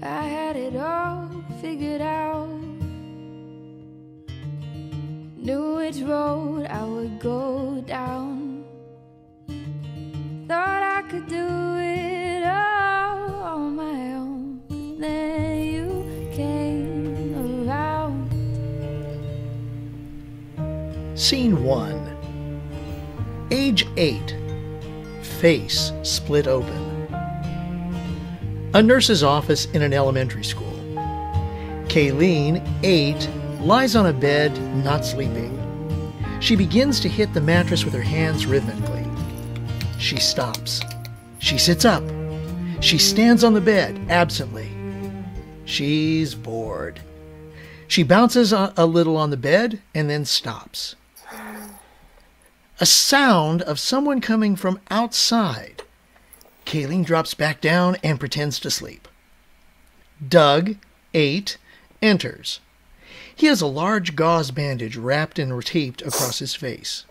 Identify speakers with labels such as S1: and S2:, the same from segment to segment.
S1: I had it all figured out. Knew which road I would go down. Thought I could do it all on my own. But then you came around.
S2: Scene 1. Age 8. Face split open. A nurse's office in an elementary school. Kayleen, 8, lies on a bed, not sleeping. She begins to hit the mattress with her hands rhythmically. She stops. She sits up. She stands on the bed, absently. She's bored. She bounces a little on the bed and then stops. A sound of someone coming from outside. Kayleen drops back down and pretends to sleep. Doug, 8, enters. He has a large gauze bandage wrapped and taped across his face.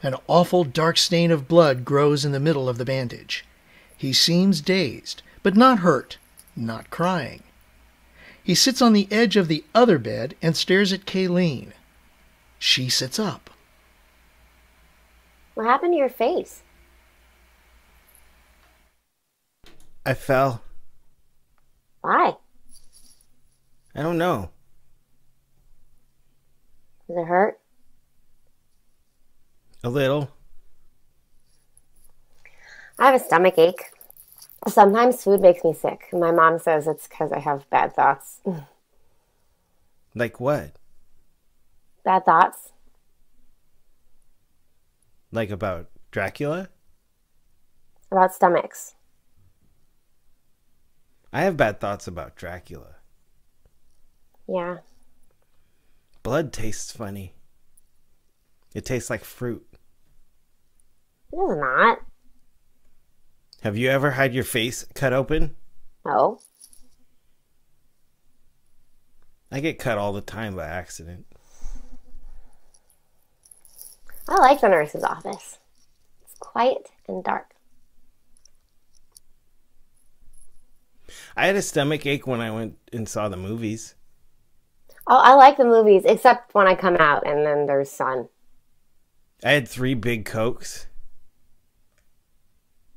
S2: An awful dark stain of blood grows in the middle of the bandage. He seems dazed, but not hurt, not crying. He sits on the edge of the other bed and stares at Kayleen. She sits up.
S3: What happened to your face?
S4: I fell.
S3: Why?
S4: I don't know.
S3: Does it hurt?
S4: A little.
S3: I have a stomach ache. Sometimes food makes me sick. My mom says it's because I have bad thoughts.
S4: Like what?
S3: Bad thoughts?
S4: Like about Dracula?
S3: About stomachs.
S4: I have bad thoughts about Dracula.
S3: Yeah.
S4: Blood tastes funny. It tastes like fruit.
S3: It does not.
S4: Have you ever had your face cut open?
S3: No.
S4: I get cut all the time by accident.
S3: I like the nurse's office. It's quiet and dark.
S4: I had a stomach ache when I went and saw the movies.
S3: Oh, I like the movies, except when I come out and then there's sun.
S4: I had 3 big Cokes.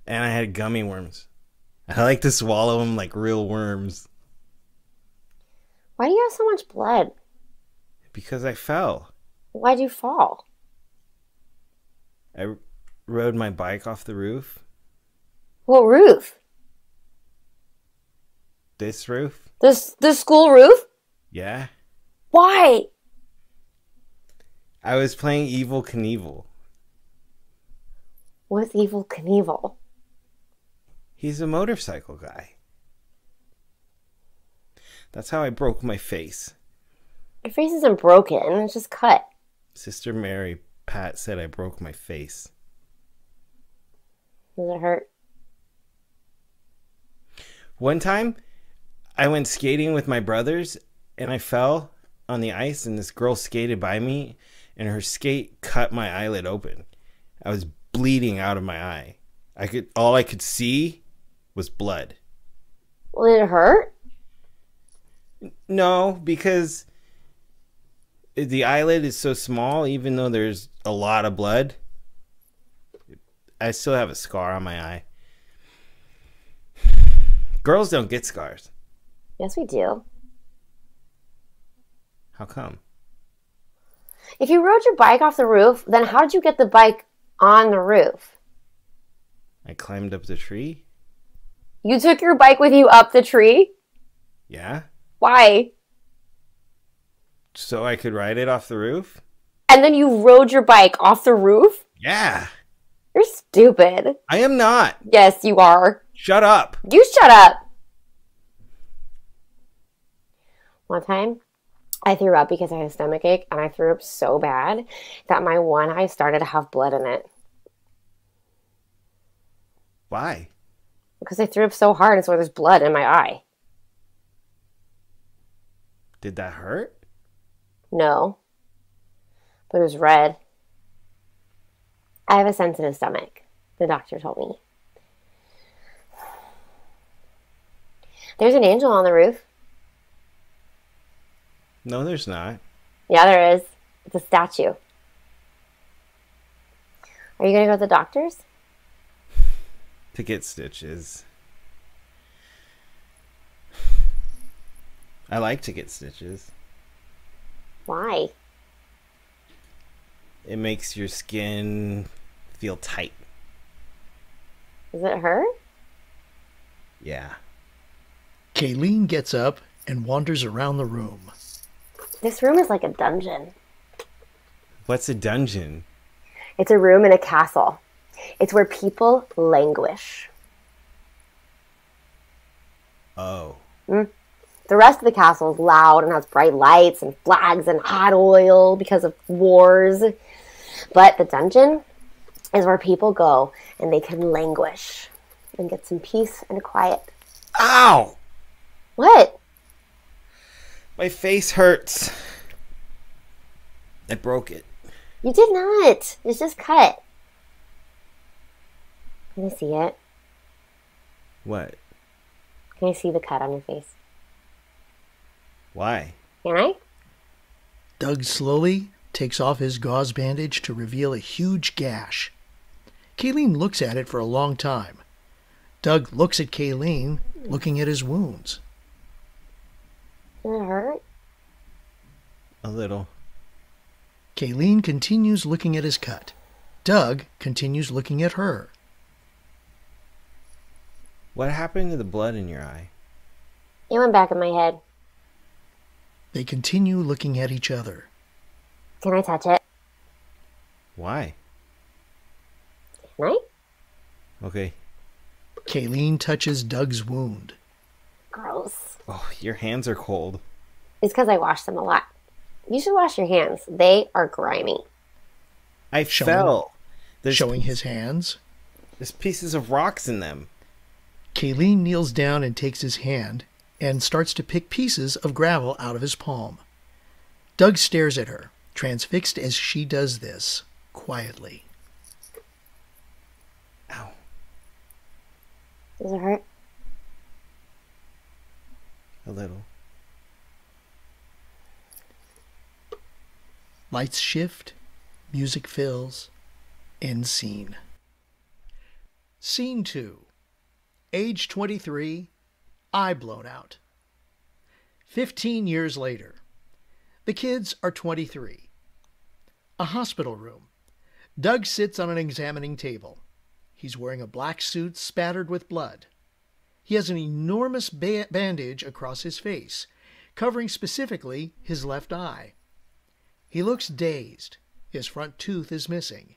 S4: And I had gummy worms. I like to swallow them like real worms.
S3: Why do you have so much blood?
S4: Because I fell.
S3: Why'd you fall?
S4: I rode my bike off the roof.
S3: What roof?
S4: This roof?
S3: The school roof?
S4: Yeah.
S3: Why?
S4: I was playing Evil Knievel.
S3: What's Evil Knievel?
S4: He's a motorcycle guy. That's how I broke my face.
S3: Your face isn't broken, it's just cut.
S4: Sister Mary Pat said I broke my face.
S3: Does it hurt?
S4: One time, I went skating with my brothers, and I fell on the ice, and this girl skated by me, and her skate cut my eyelid open. I was bleeding out of my eye. All I could see was blood.
S3: Well, did it hurt?
S4: No, because the eyelid is so small, even though there's a lot of blood, I still have a scar on my eye. Girls don't get scars.
S3: Yes, we do.
S4: How come?
S3: If you rode your bike off the roof, then how did you get the bike on the roof?
S4: I climbed up the tree.
S3: You took your bike with you up the tree?
S4: Yeah.
S3: Why?
S4: So I could ride it off the roof?
S3: And then you rode your bike off the roof?
S4: Yeah.
S3: You're stupid.
S4: I am not.
S3: Yes, you are.
S4: Shut up.
S3: You shut up. One time, I threw up because I had a stomach ache, and I threw up so bad that my one eye started to have blood in it.
S4: Why?
S3: Because I threw up so hard, and so there's blood in my eye.
S4: Did that hurt?
S3: No. But it was red. I have a sensitive stomach, the doctor told me. There's an angel on the roof.
S4: No, there's not.
S3: Yeah, there is. It's a statue. Are you going to go to the doctor's?
S4: To get stitches. I like to get stitches.
S3: Why?
S4: It makes your skin feel tight.
S3: Does it hurt?
S4: Yeah.
S2: Kayleen gets up and wanders around the room.
S3: This room is like a dungeon.
S4: What's a dungeon?
S3: It's a room in a castle. It's where people languish.
S4: Oh.
S3: The rest of the castle is loud and has bright lights and flags and hot oil because of wars. But the dungeon is where people go and they can languish and get some peace and quiet.
S4: Ow!
S3: What?
S4: My face hurts. I broke it.
S3: You did not. It's just cut. Can I see it?
S4: What?
S3: Can I see the cut on your face?
S4: Why?
S3: Can I?
S2: Doug slowly takes off his gauze bandage to reveal a huge gash. Kayleen looks at it for a long time. Doug looks at Kayleen, looking at his wounds.
S3: Does it hurt?
S4: A little.
S2: Kayleen continues looking at his cut. Doug continues looking at her.
S4: What happened to the blood in your eye?
S3: It went back in my head.
S2: They continue looking at each other.
S3: Can I touch it?
S4: Why?
S3: Can I?
S4: Okay.
S2: Kayleen touches Doug's wound.
S3: Gross.
S4: Oh, your hands are cold.
S3: It's because I wash them a lot. You should wash your hands. They are grimy.
S4: I fell.
S2: Showing his hands.
S4: There's pieces of rocks in them.
S2: Kayleen kneels down and takes his hand and starts to pick pieces of gravel out of his palm. Doug stares at her, transfixed as she does this, quietly.
S4: Ow.
S3: Does it hurt?
S4: A little.
S2: Lights shift, music fills, end scene. Scene 2. Age 23, eye blown out. 15 years later. The kids are 23. A hospital room. Doug sits on an examining table. He's wearing a black suit spattered with blood. He has an enormous bandage across his face, covering specifically his left eye. He looks dazed. His front tooth is missing.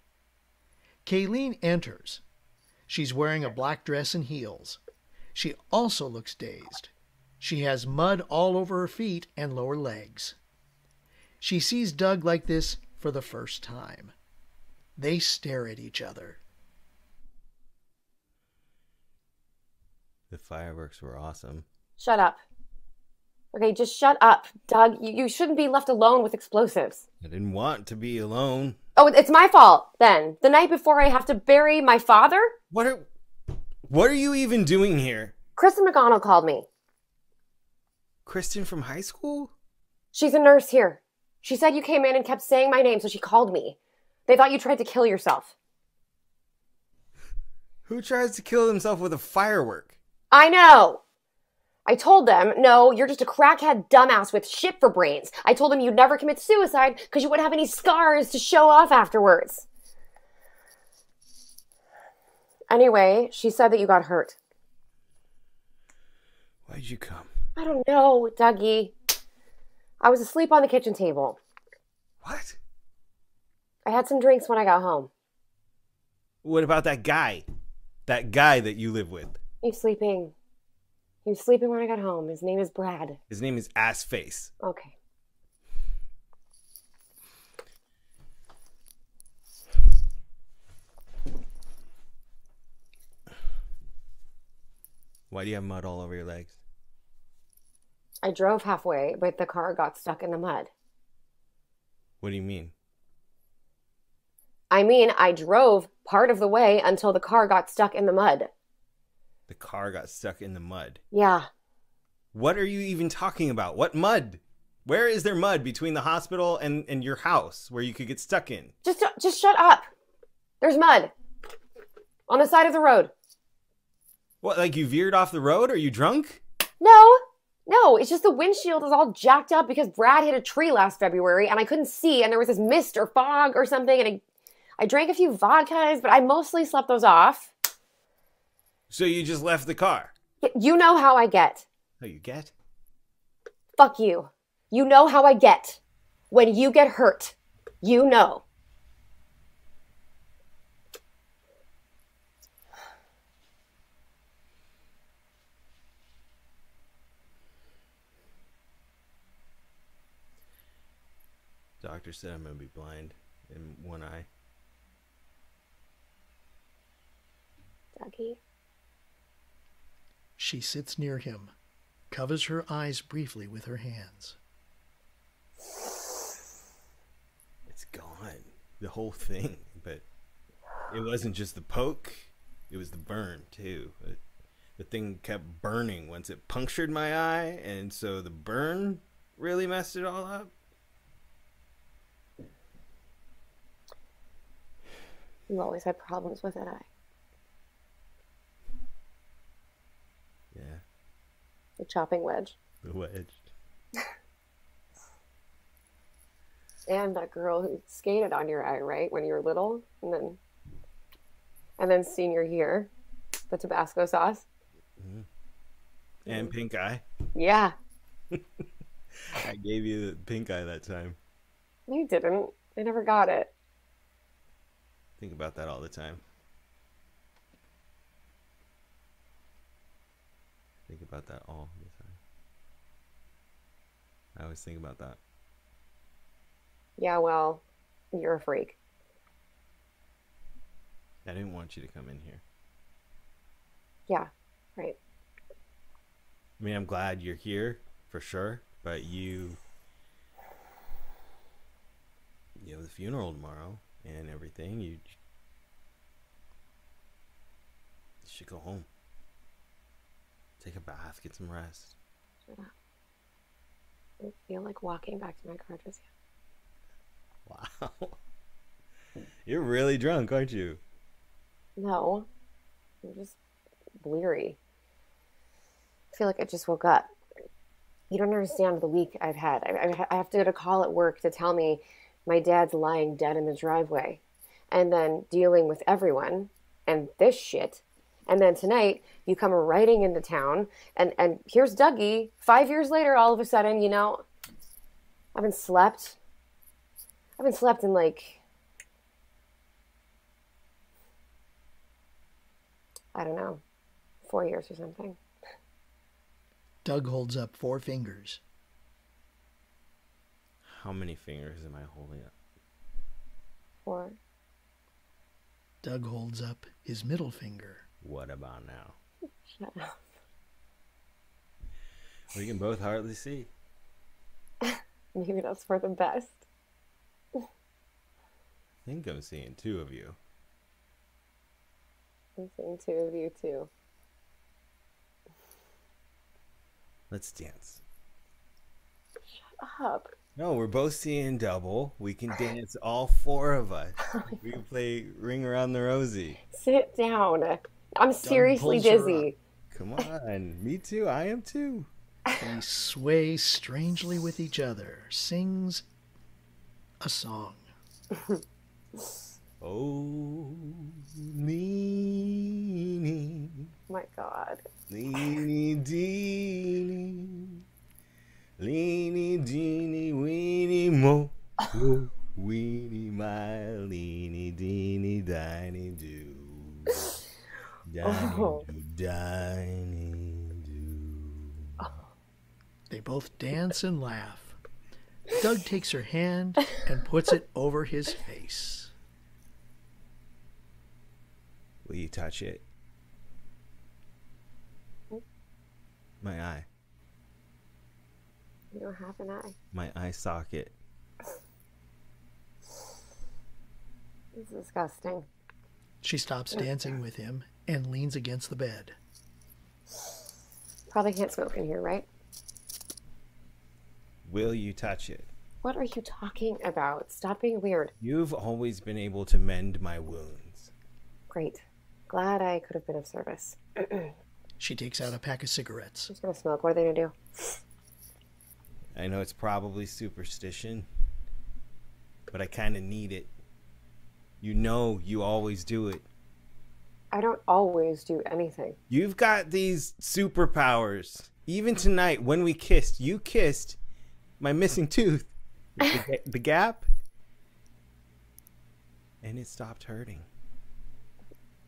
S2: Kayleen enters. She's wearing a black dress and heels. She also looks dazed. She has mud all over her feet and lower legs. She sees Doug like this for the first time. They stare at each other.
S4: The fireworks were awesome.
S3: Shut up. Okay, just shut up. Doug, you shouldn't be left alone with explosives.
S4: I didn't want to be alone.
S3: Oh, it's my fault, then. The night before I have to bury my father?
S4: What are you even doing here?
S3: Kristen McGonnell called me.
S4: Kristen from high school?
S3: She's a nurse here. She said you came in and kept saying my name, so she called me. They thought you tried to kill yourself.
S4: Who tries to kill himself with a firework?
S3: I know. I told them, no, you're just a crackhead dumbass with shit for brains. I told them you'd never commit suicide because you wouldn't have any scars to show off afterwards. Anyway, she said that you got hurt.
S4: Why'd you come?
S3: I don't know, Dougie. I was asleep on the kitchen table.
S4: What?
S3: I had some drinks when I got home.
S4: What about that guy? That guy that you live with?
S3: He's sleeping. He was sleeping when I got home. His name is Brad.
S4: His name is Assface.
S3: Okay.
S4: Why do you have mud all over your legs?
S3: I drove halfway, but the car got stuck in the mud.
S4: What do you mean?
S3: I mean, I drove part of the way until the car got stuck in the mud.
S4: The car got stuck in the mud.
S3: Yeah.
S4: What are you even talking about? What mud? Where is there mud between the hospital and your house where you could get stuck in?
S3: Just shut up. There's mud on the side of the road.
S4: What, like you veered off the road? Are you drunk?
S3: No, it's just the windshield is all jacked up because Brad hit a tree last February and I couldn't see and there was this mist or fog or something and I drank a few vodkas, but I mostly slept those off.
S4: So you just left the car?
S3: You know how I get.
S4: Oh, you get?
S3: Fuck you. You know how I get. When you get hurt, you know.
S4: Doctor said I'm going to be blind in one eye.
S3: Dougie.
S2: She sits near him, covers her eyes briefly with her hands.
S4: It's gone. The whole thing. But it wasn't just the poke. It was the burn, too. The thing kept burning once it punctured my eye. And so the burn really messed it all up.
S3: You've always had problems with that eye.
S4: Yeah.
S3: The chopping wedge.
S4: The wedge.
S3: And that girl who skated on your eye, right? When you were little? And then senior year. The Tabasco sauce.
S4: Mm-hmm. And pink eye.
S3: Yeah.
S4: I gave you the pink eye that time.
S3: No, you didn't. I never got it.
S4: Think about that all the time. Think about that all the time. I always think about that.
S3: Yeah, well, you're a freak.
S4: I didn't want you to come in here.
S3: Yeah, right.
S4: I mean, I'm glad you're here for sure, but you have the funeral tomorrow and everything. You should go home. Take a bath, get some rest.
S3: Shut up. I don't feel like walking back to my car just yet.
S4: Wow. You're really drunk, aren't you?
S3: No. I'm just bleary. I feel like I just woke up. You don't understand the week I've had. I have to get a call at work to tell me my dad's lying dead in the driveway. And then dealing with everyone and this shit. And then tonight, you come riding into town, and here's Dougie. 5 years later, all of a sudden, you know, I haven't slept in like, I don't know, 4 years or something.
S2: Doug holds up 4 fingers.
S4: How many fingers am I holding up?
S3: 4.
S2: Doug holds up his middle finger.
S4: What about now?
S3: Shut up.
S4: We can both hardly see.
S3: Maybe that's for the best.
S4: I think I'm seeing 2 of you.
S3: I'm seeing 2 of you too.
S4: Let's dance.
S3: Shut up.
S4: No, we're both seeing double. We can dance, all 4 of us. We can play Ring Around the Rosie.
S3: Sit down. I'm seriously
S2: pulls her
S3: dizzy.
S4: Come on. Me too. I am too.
S2: They sway strangely with each other, sings a song.
S4: Oh, Leanie.
S3: My God.
S4: Leanie Deanie. Leanie Deanie Weenie Mo. Oh, Weenie my Leanie Deanie Diny Doo.
S3: Oh.
S4: Diny Doo.
S2: They both dance and laugh. Doug takes her hand and puts it over his face.
S4: Will you touch it? My eye.
S3: You don't have an eye.
S4: My eye socket.
S3: It's disgusting.
S2: She stops dancing with him and leans against the bed.
S3: Probably can't smoke in here, right?
S4: Will you touch it?
S3: What are you talking about? Stop being weird.
S4: You've always been able to mend my wounds.
S3: Great. Glad I could have been of service.
S2: She takes out a pack of cigarettes.
S3: Just gonna smoke. What are they gonna do?
S4: I know it's probably superstition, but I kind of need it. You know you always do it.
S3: I don't always do anything.
S4: You've got these superpowers. Even tonight when we kissed, you kissed my missing tooth, the gap, and it stopped hurting.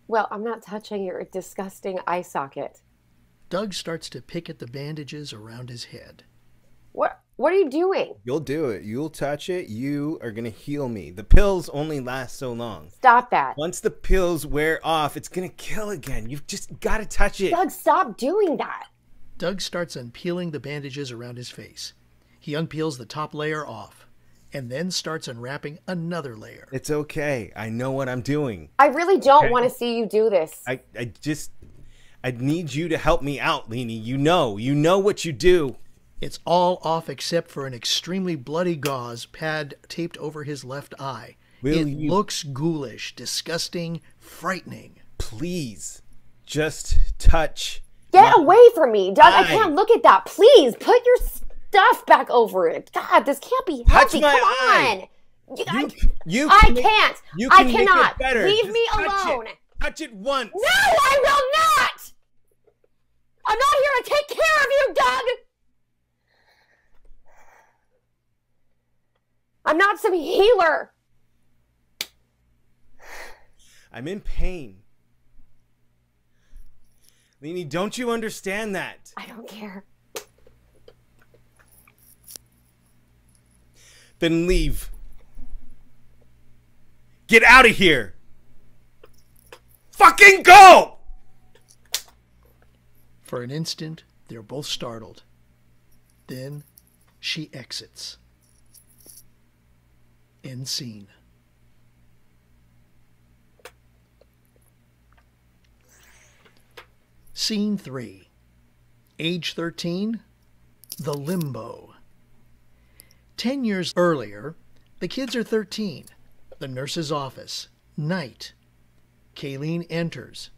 S3: Well, I'm not touching your disgusting eye socket.
S2: Doug starts to pick at the bandages around his head.
S3: What are you doing?
S4: You'll do it. You'll touch it. You are going to heal me. The pills only last so long.
S3: Stop that.
S4: Once the pills wear off, it's going to kill again. You've just got to touch it.
S3: Doug, stop doing that.
S2: Doug starts unpeeling the bandages around his face. He unpeels the top layer off and then starts unwrapping another layer.
S4: It's okay. I know what I'm doing.
S3: I really don't want to see you do this.
S4: I need you to help me out, Leanie. You know what you do.
S2: It's all off except for an extremely bloody gauze pad taped over his left eye. It looks ghoulish, disgusting, frightening.
S4: Please, just touch.
S3: Get away from me, Doug. I can't look at that. Please, put your stuff back over it. God, this can't be healthy.
S4: Touch my
S3: Come
S4: eye.
S3: on.
S4: I
S3: can't.
S4: You
S3: I
S4: can
S3: cannot.
S4: make it better.
S3: Leave
S4: Just
S3: me
S4: touch
S3: alone.
S4: It. Touch it once.
S3: No, I will not. I'm not here to take care of you, Doug. I'm not some healer.
S4: I'm in pain. Leanie, don't you understand that?
S3: I don't care.
S4: Then leave. Get out of here. Fucking go!
S2: For an instant, they're both startled. Then she exits. End scene. Scene 3. Age 13. The Limbo. 10 years earlier, the kids are 13. The nurse's office. Night. Kayleen enters.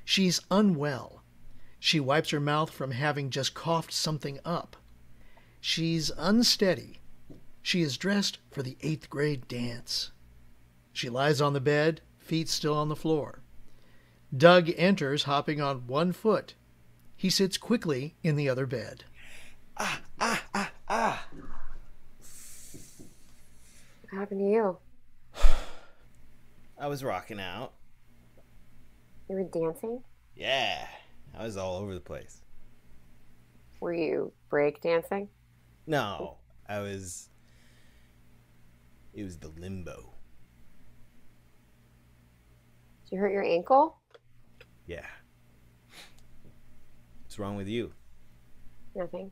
S2: She's unwell. She wipes her mouth from having just coughed something up. She's unsteady. She is dressed for the 8th grade dance. She lies on the bed, feet still on the floor. Doug enters, hopping on one foot. He sits quickly in the other bed.
S3: What happened to you?
S4: I was rocking out.
S3: You were dancing?
S4: Yeah, I was all over the place.
S3: Were you break dancing?
S4: No, it was the limbo.
S3: Did you hurt your ankle?
S4: Yeah. What's wrong with you?
S3: Nothing.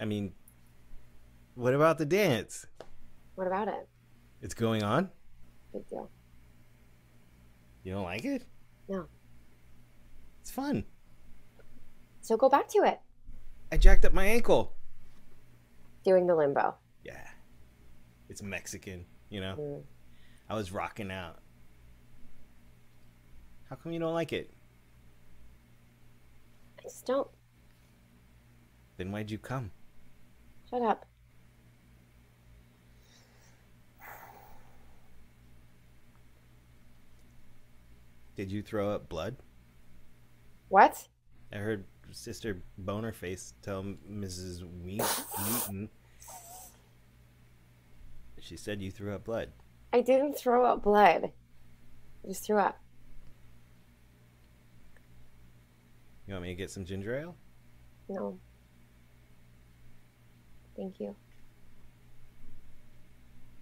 S4: I mean, what about the dance?
S3: What about it?
S4: It's going on?
S3: Big deal.
S4: You don't like it?
S3: No.
S4: It's fun.
S3: So go back to it.
S4: I jacked up my ankle.
S3: Doing the limbo.
S4: Yeah. It's Mexican, you know? I was rocking out. How come you don't like it?
S3: I just don't.
S4: Then why'd you come?
S3: Shut up.
S4: Did you throw up blood?
S3: What?
S4: I heard Sister Bonerface tell Mrs. Wheaton. She said you threw up blood.
S3: I didn't throw up blood. I just threw up.
S4: You want me to get some ginger ale?
S3: No. Thank you.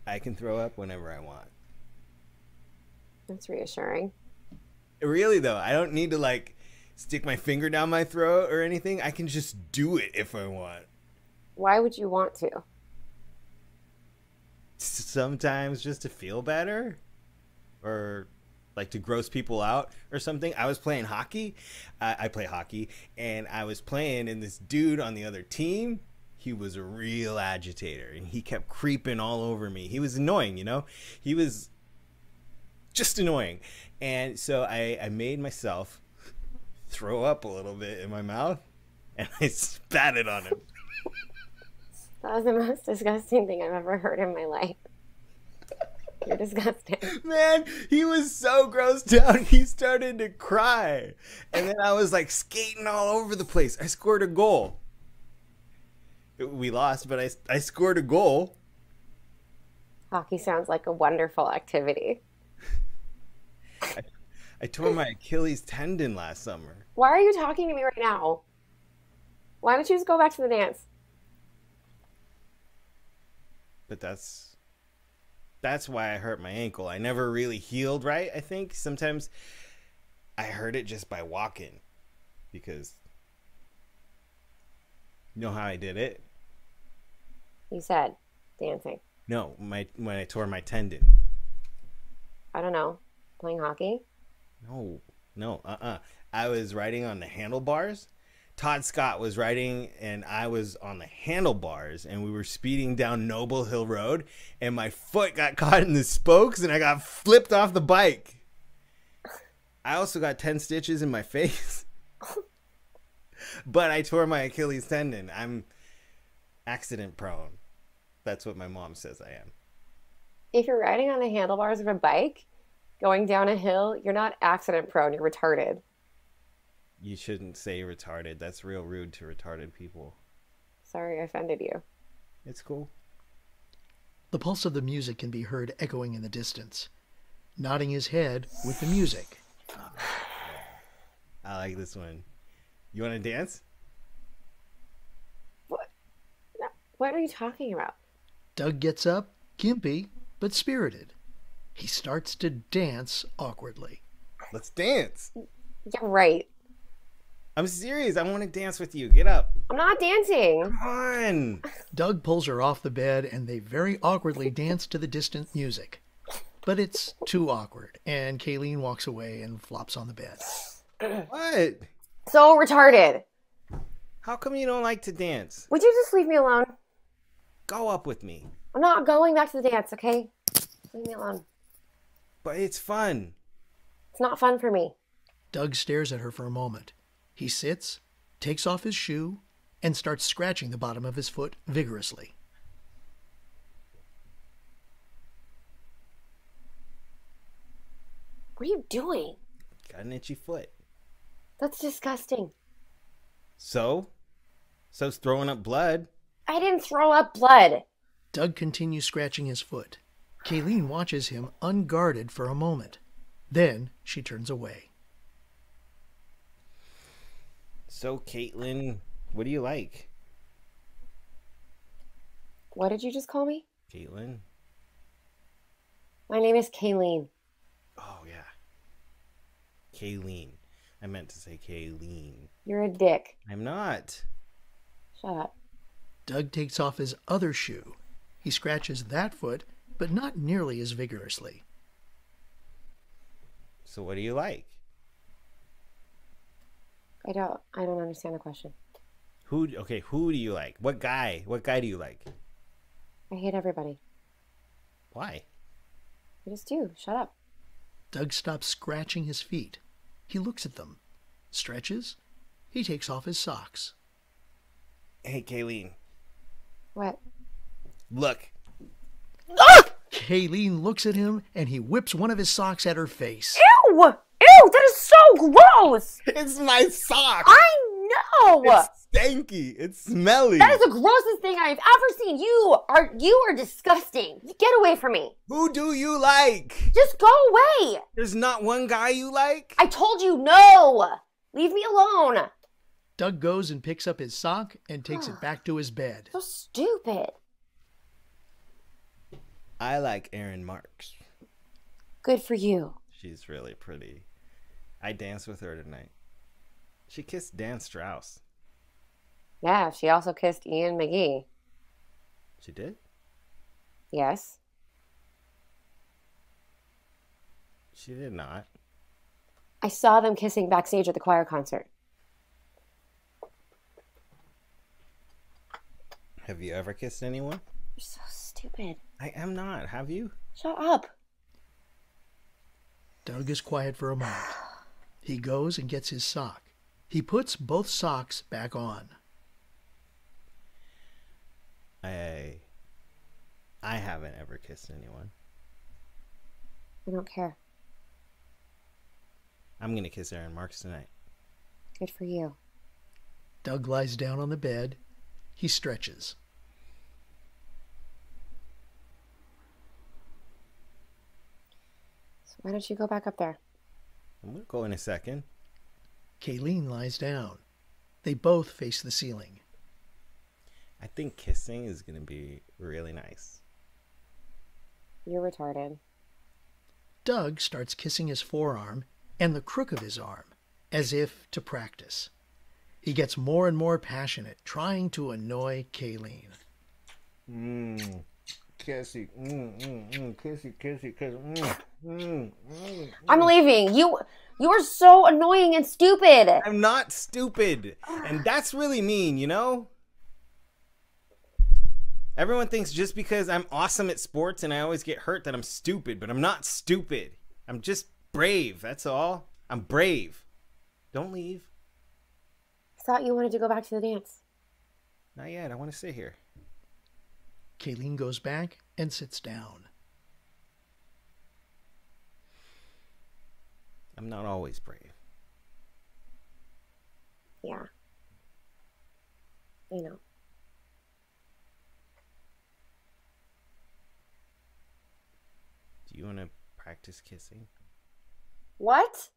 S4: I can throw up whenever I want.
S3: That's reassuring.
S4: Really, though, I don't need to, like, stick my finger down my throat or anything. I can just do it if I want.
S3: Why would you want to?
S4: Sometimes just to feel better. Or, like, to gross people out or something. I was playing hockey. I play hockey. And I was playing, and this dude on the other team, he was a real agitator, and he kept creeping all over me. He was annoying, you know? He was just annoying. And so I made myself throw up a little bit in my mouth, and I spat it on him.
S3: That was the most disgusting thing I've ever heard in my life. You're disgusting.
S4: Man, he was so grossed out, he started to cry. And then I was like skating all over the place. I scored a goal. We lost, but I scored a goal.
S3: Hockey sounds like a wonderful activity.
S4: I tore my Achilles tendon last summer.
S3: Why are you talking to me right now? Why don't you just go back to the dance?
S4: But that's why I hurt my ankle. I never really healed right, I think. Sometimes I hurt it just by walking. Because you know how I did it?
S3: You said dancing.
S4: No, when I tore my tendon.
S3: I don't know. Playing hockey?
S4: No. I was riding on the handlebars. Todd Scott was riding, and I was on the handlebars, and we were speeding down Noble Hill Road, and my foot got caught in the spokes, and I got flipped off the bike. I also got 10 stitches in my face. But I tore my Achilles tendon. I'm accident prone. That's what my mom says I am.
S3: If you're riding on the handlebars of a bike, going down a hill, you're not accident prone, you're retarded.
S4: You shouldn't say retarded. That's real rude to retarded people.
S3: Sorry I offended you.
S4: It's cool.
S2: The pulse of the music can be heard echoing in the distance, nodding his head with the music.
S4: I like this one. You want to dance?
S3: What are you talking about?
S2: Doug gets up, gimpy, but spirited. He starts to dance awkwardly.
S4: Let's dance.
S3: Yeah, right.
S4: I'm serious. I want to dance with you. Get up.
S3: I'm not dancing.
S4: Come on.
S2: Doug pulls her off the bed, and they very awkwardly dance to the distant music. But it's too awkward, and Kayleen walks away and flops on the bed.
S4: What?
S3: So retarded.
S4: How come you don't like to dance?
S3: Would you just leave me alone?
S4: Go up with me.
S3: I'm not going back to the dance, okay? Leave me alone.
S4: But it's fun.
S3: It's not fun for me.
S2: Doug stares at her for a moment. He sits, takes off his shoe, and starts scratching the bottom of his foot vigorously.
S3: What are you doing?
S4: Got an itchy foot.
S3: That's disgusting.
S4: So's throwing up blood.
S3: I didn't throw up blood.
S2: Doug continues scratching his foot. Kayleen watches him unguarded for a moment. Then she turns away.
S4: So, Caitlin, what do you like?
S3: What did you just call me?
S4: Caitlin?
S3: My name is Kayleen.
S4: Oh, yeah. Kayleen. I meant to say Kayleen.
S3: You're a dick.
S4: I'm not.
S3: Shut up.
S2: Doug takes off his other shoe. He scratches that foot, but not nearly as vigorously.
S4: So what do you like?
S3: I don't understand the question.
S4: Who do you like? What guy do you like?
S3: I hate everybody.
S4: Why?
S3: I just do. Shut up.
S2: Doug stops scratching his feet. He looks at them, stretches. He takes off his socks.
S4: Hey, Kayleen.
S3: What?
S4: Look.
S2: Kayleen looks at him, and he whips one of his socks at her face.
S3: Ew! Ew! That is so gross!
S4: It's my sock!
S3: I know!
S4: It's stanky. It's smelly.
S3: That is the grossest thing I've ever seen. You are disgusting. Get away from me.
S4: Who do you like?
S3: Just go away.
S4: There's not one guy you like?
S3: I told you no. Leave me alone.
S2: Doug goes and picks up his sock and takes it back to his bed.
S3: So stupid.
S4: I like Erin Marks.
S3: Good for you.
S4: She's really pretty. I danced with her tonight. She kissed Dan Strauss.
S3: Yeah, she also kissed Ian McGee.
S4: She did?
S3: Yes.
S4: She did not.
S3: I saw them kissing backstage at the choir concert.
S4: Have you ever kissed anyone?
S3: You're so stupid.
S4: I am not. Have you?
S3: Shut up.
S2: Doug is quiet for a moment. He goes and gets his sock. He puts both socks back on.
S4: I haven't ever kissed anyone.
S3: I don't care.
S4: I'm going to kiss Aaron Marks tonight.
S3: Good for you.
S2: Doug lies down on the bed. He stretches.
S3: So why don't you go back up there?
S4: I'm going to go in a second.
S2: Kayleen lies down. They both face the ceiling.
S4: I think kissing is going to be really nice.
S3: You're retarded.
S2: Doug starts kissing his forearm and the crook of his arm, as if to practice. He gets more and more passionate, trying to annoy Kayleen.
S4: Kissy. Kissy, kissy, kissy.
S3: I'm leaving. You are so annoying and stupid.
S4: I'm not stupid. And that's really mean, you know? Everyone thinks just because I'm awesome at sports and I always get hurt that I'm stupid, but I'm not stupid. I'm just brave, that's all. I'm brave. Don't leave.
S3: I thought you wanted to go back to the dance.
S4: Not yet, I want to sit here.
S2: Kayleen goes back and sits down.
S4: I'm not always brave.
S3: Yeah. I know.
S4: Do you want to practice kissing?
S3: What?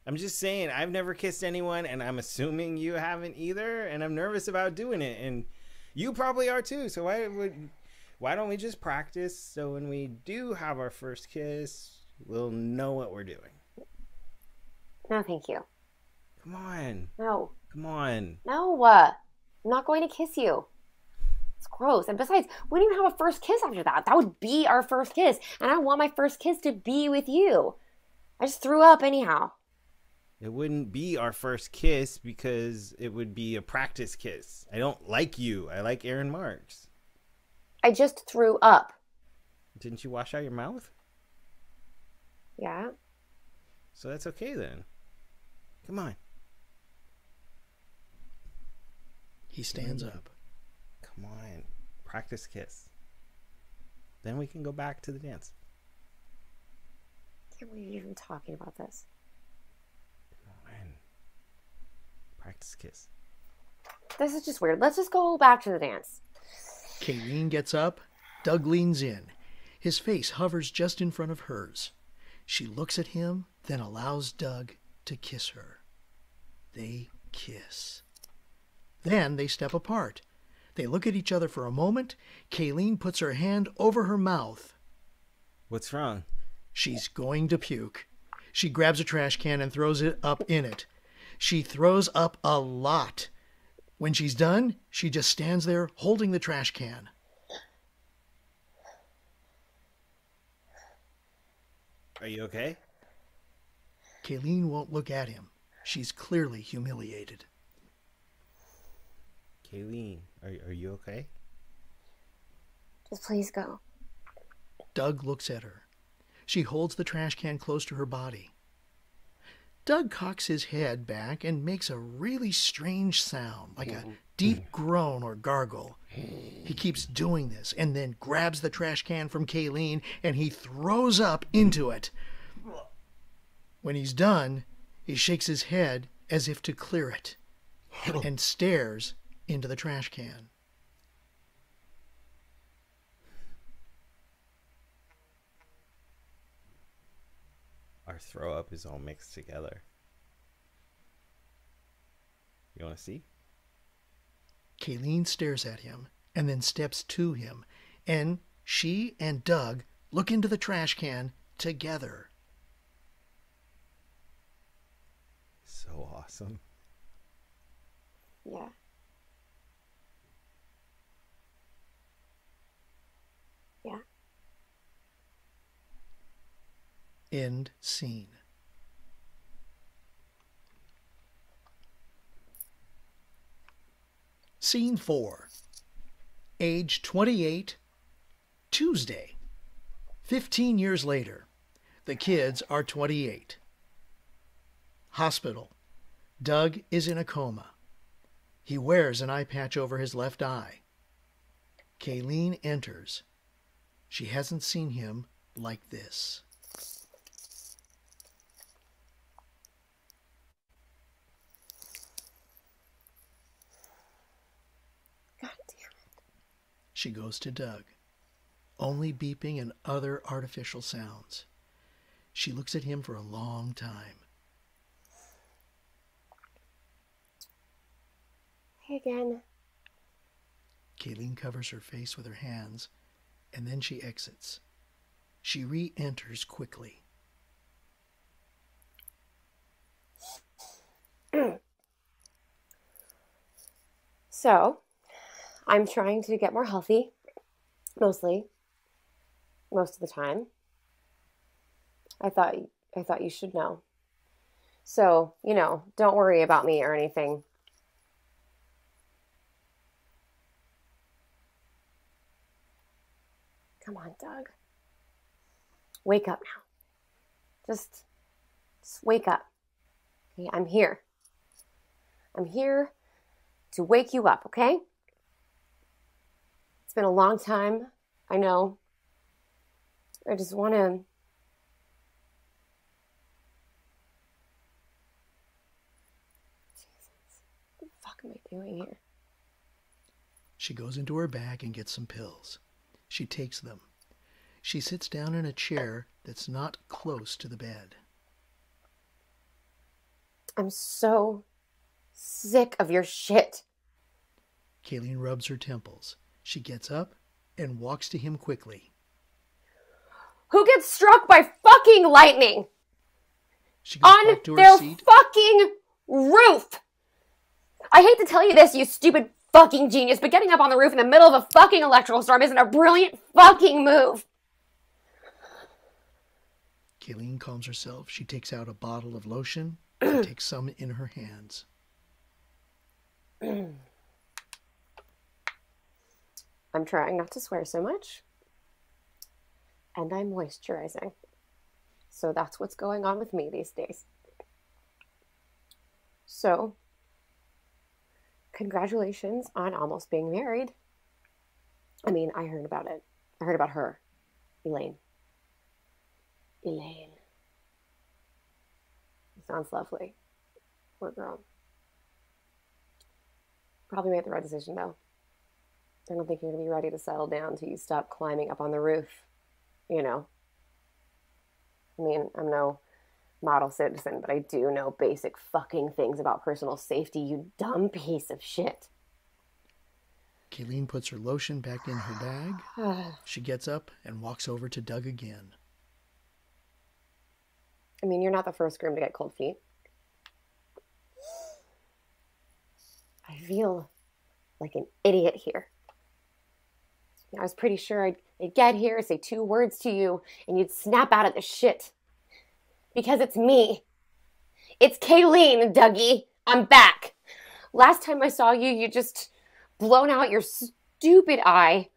S4: I'm just saying, I've never kissed anyone, and I'm assuming you haven't either, and I'm nervous about doing it, and you probably are too, so why don't we just practice so when we do have our first kiss, we'll know what we're doing.
S3: No, thank you.
S4: Come on.
S3: No.
S4: Come on.
S3: No. I'm not going to kiss you. It's gross. And besides, we didn't even have a first kiss after that. That would be our first kiss. And I want my first kiss to be with you. I just threw up anyhow.
S4: It wouldn't be our first kiss because it would be a practice kiss. I don't like you. I like Aaron Marks.
S3: I just threw up.
S4: Didn't you wash out your mouth?
S3: Yeah.
S4: So that's okay then. Come on.
S2: He stands up.
S4: Come on. Practice kiss. Then we can go back to the dance.
S3: Can't believe you're even talking about this.
S4: Come on. Practice kiss.
S3: This is just weird. Let's just go back to the dance.
S2: Kayleen gets up. Doug leans in. His face hovers just in front of hers. She looks at him, then allows Doug to kiss her. They kiss. Then they step apart. They look at each other for a moment. Kayleen puts her hand over her mouth.
S4: What's wrong?
S2: She's going to puke. She grabs a trash can and throws it up in it. She throws up a lot. When she's done, she just stands there holding the trash can.
S4: Are you okay?
S2: Kayleen won't look at him. She's clearly humiliated.
S4: Kayleen, are you okay?
S3: Just please go.
S2: Doug looks at her. She holds the trash can close to her body. Doug cocks his head back and makes a really strange sound, like a deep groan or gargle. He keeps doing this and then grabs the trash can from Kayleen and he throws up into it. When he's done, he shakes his head as if to clear it and stares into the trash can.
S4: Our throw up is all mixed together. You want to see?
S2: Kayleen stares at him and then steps to him, and she and Doug look into the trash can together.
S4: So awesome.
S3: Yeah. Yeah.
S2: End scene. Scene 4. Age 28, Tuesday. 15 years later. The kids are 28. Hospital. Doug is in a coma. He wears an eye patch over his left eye. Kayleen enters. She hasn't seen him like this.
S3: God damn it.
S2: She goes to Doug. Only beeping and other artificial sounds. She looks at him for a long time.
S3: Hey again.
S2: Kayleen covers her face with her hands, and then she exits. She re-enters quickly.
S3: So, I'm trying to get more healthy, mostly. Most of the time. I thought you should know. So, don't worry about me or anything. Come on, Doug. Wake up now. Just wake up. Okay, I'm here. I'm here to wake you up, okay? It's been a long time, I know. I just want to... Jesus, what the fuck am I doing here?
S2: She goes into her bag and gets some pills. She takes them. She sits down in a chair that's not close to the bed.
S3: I'm so sick of your shit.
S2: Kayleen rubs her temples. She gets up and walks to him quickly.
S3: Who gets struck by fucking lightning?
S2: She goes
S3: on
S2: back to her
S3: their
S2: seat.
S3: fucking roof. I hate to tell you this, you stupid fucking genius, but getting up on the roof in the middle of a fucking electrical storm isn't a brilliant fucking move.
S2: Kayleen calms herself. She takes out a bottle of lotion and takes some in her hands.
S3: I'm trying not to swear so much. And I'm moisturizing. So that's what's going on with me these days. So, congratulations on almost being married. I mean, I heard about it. I heard about her. Elaine. Sounds lovely. Poor girl. Probably made the right decision, though. I don't think you're going to be ready to settle down till you stop climbing up on the roof. I mean, I'm no model citizen, but I do know basic fucking things about personal safety, you dumb piece of shit.
S2: Kayleen puts her lotion back in her bag. She gets up and walks over to Doug again.
S3: I mean, you're not the first groom to get cold feet. I feel like an idiot here. I was pretty sure I'd get here, say 2 words to you, and you'd snap out of the shit. Because it's me. It's Kayleen, Dougie. I'm back. Last time I saw you, you just blown out your stupid eye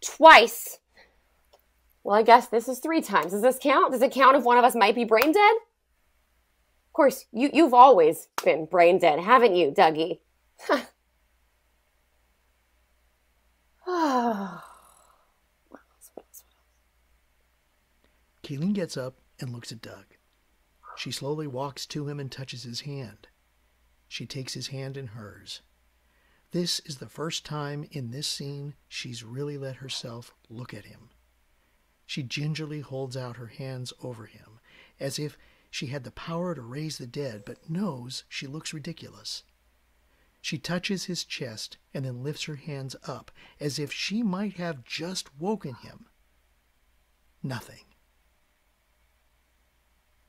S3: twice. Well, I guess this is 3 times. Does this count? Does it count if one of us might be brain dead? Of course, you've always been brain dead, haven't you, Dougie?
S2: Kayleen gets up and looks at Doug. She slowly walks to him and touches his hand. She takes his hand in hers. This is the first time in this scene she's really let herself look at him. She gingerly holds out her hands over him, as if she had the power to raise the dead, but knows she looks ridiculous. She touches his chest and then lifts her hands up, as if she might have just woken him. Nothing.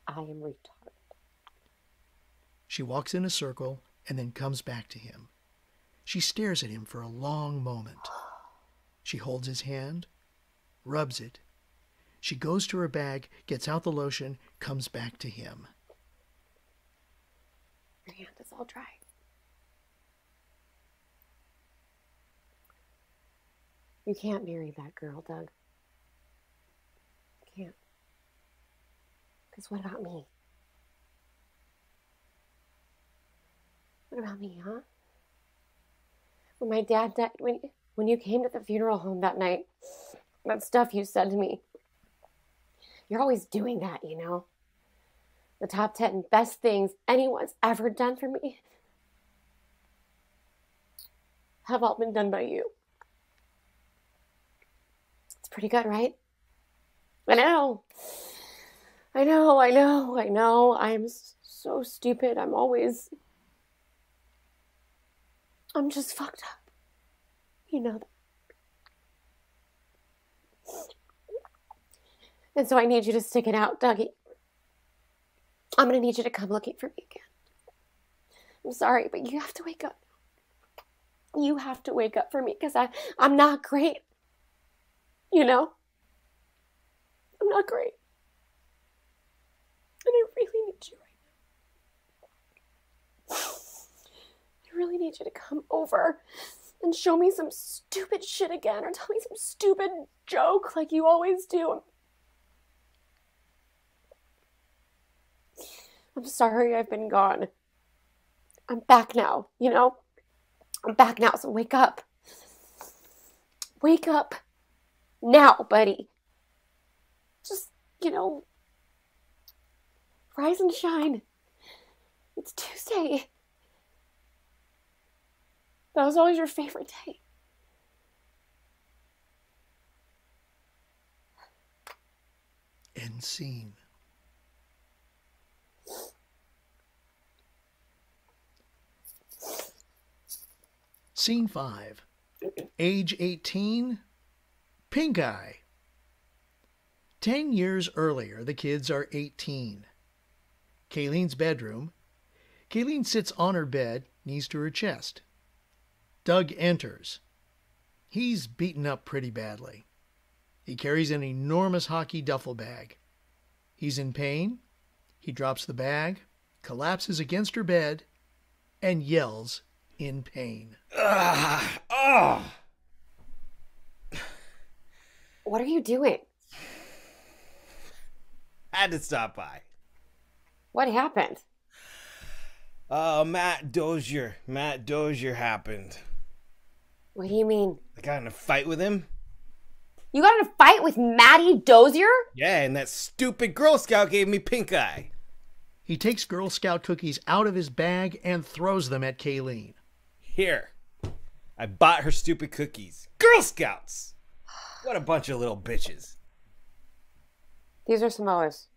S3: I am retarded.
S2: She walks in a circle and then comes back to him. She stares at him for a long moment. She holds his hand, rubs it. She goes to her bag, gets out the lotion, comes back to him.
S3: Your hand is all dry. You can't marry that girl, Doug. You can't. Because what about me? What about me, huh? When my dad died, when you came to the funeral home that night, that stuff you said to me, you're always doing that, you know? The top 10 best things anyone's ever done for me have all been done by you. It's pretty good, right? I know. I know. I am so stupid. I'm just fucked up. You know that. And so I need you to stick it out, Dougie. I'm going to need you to come looking for me again. I'm sorry, but you have to wake up. You have to wake up for me because I'm not great. You know? I'm not great. And I really need you right now. I really need you to come over and show me some stupid shit again or tell me some stupid joke like you always do. I'm sorry I've been gone. I'm back now, you know? I'm back now, so wake up. Wake up now, buddy. Just, you know, rise and shine. It's Tuesday. That was always your favorite day.
S2: End scene. Scene 5. Age 18. Pink eye. 10 years earlier, the kids are 18. Kayleen's bedroom. Kayleen sits on her bed, knees to her chest. Doug enters. He's beaten up pretty badly. He carries an enormous hockey duffel bag. He's in pain. He drops the bag, collapses against her bed, and yells in pain.
S3: What are you doing?
S4: I had to stop by.
S3: What happened?
S4: Matt Dozier happened.
S3: What do you mean?
S4: I got in a fight with him.
S3: You got in a fight with Matty Dozier?
S4: Yeah, and that stupid Girl Scout gave me pink eye.
S2: He takes Girl Scout cookies out of his bag and throws them at Kayleen.
S4: Here. I bought her stupid cookies. Girl Scouts! What a bunch of little bitches.
S3: These are Samoas.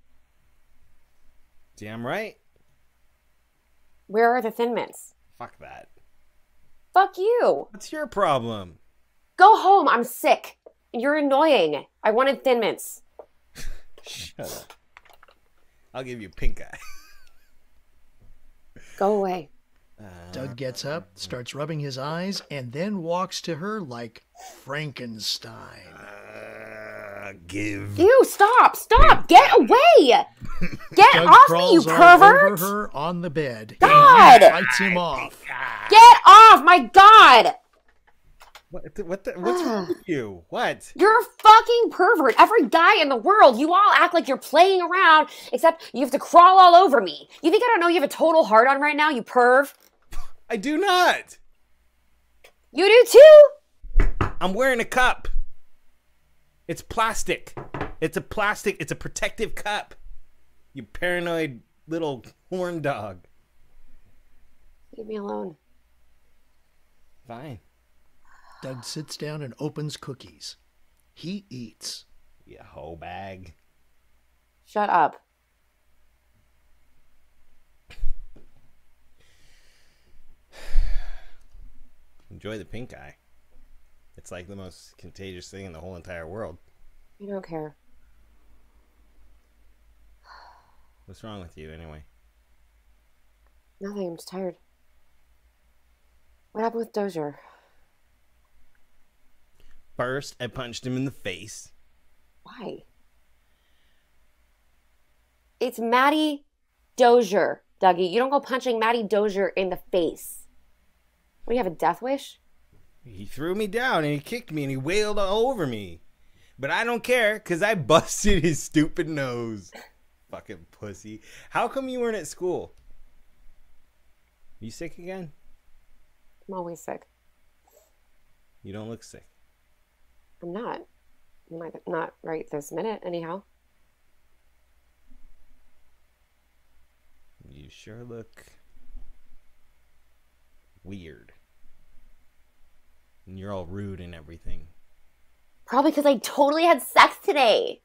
S4: Damn right.
S3: Where are the Thin Mints?
S4: Fuck that.
S3: Fuck you.
S4: What's your problem?
S3: Go home. I'm sick. You're annoying. I wanted Thin Mints.
S4: Shut up. I'll give you pink eye.
S3: Go away.
S2: Doug gets up, starts rubbing his eyes, and then walks to her like Frankenstein.
S4: Give.
S3: Ew, stop. Get away. Get
S2: Doug
S3: off me, you
S2: crawls all
S3: pervert.
S2: over her on the bed.
S3: God.
S2: And he fights him off.
S3: Get off, my God.
S4: What's wrong with you? What?
S3: You're a fucking pervert. Every guy in the world, you all act like you're playing around, except you have to crawl all over me. You think I don't know you have a total hard on right now, you perv?
S4: I do not.
S3: You do too?
S4: I'm wearing a cup. It's plastic. It's a protective cup. You paranoid little horn dog.
S3: Leave me alone.
S4: Fine.
S2: Doug sits down and opens cookies. He eats.
S4: You hoe bag.
S3: Shut up.
S4: Enjoy the pink eye. It's like the most contagious thing in the whole entire world.
S3: I don't care.
S4: What's wrong with you anyway?
S3: Nothing, I'm just tired. What happened with Dozier?
S4: First, I punched him in the face.
S3: Why? It's Matty Dozier, Dougie. You don't go punching Matty Dozier in the face. What, do you have a death wish?
S4: He threw me down and he kicked me and he wailed all over me. But I don't care because I busted his stupid nose. Fucking pussy. How come you weren't at school? You sick again?
S3: I'm always sick.
S4: You don't look sick.
S3: I'm not. Not right this minute, anyhow.
S4: You sure look weird. And you're all rude and everything.
S3: Probably because I totally had sex today.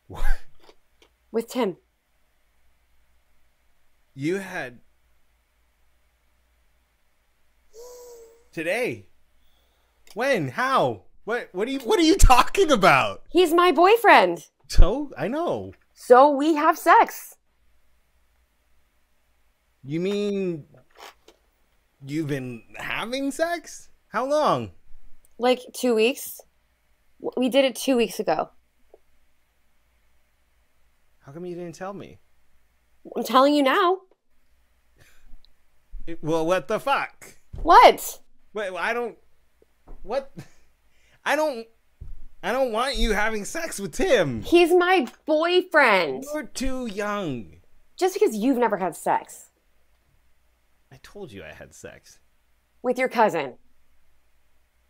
S4: What?
S3: With Tim.
S4: You had... Today? When? How? What are you talking about?
S3: He's my boyfriend.
S4: So? I know.
S3: So we have sex.
S4: You mean you've been having sex? How long?
S3: Like 2 weeks. We did it 2 weeks ago.
S4: How come you didn't tell me?
S3: I'm telling you now.
S4: Well, what the fuck?
S3: What?
S4: Wait, I don't... What? I don't want you having sex with Tim.
S3: He's my boyfriend.
S4: You're too young.
S3: Just because you've never had sex.
S4: I told you I had sex.
S3: With your cousin.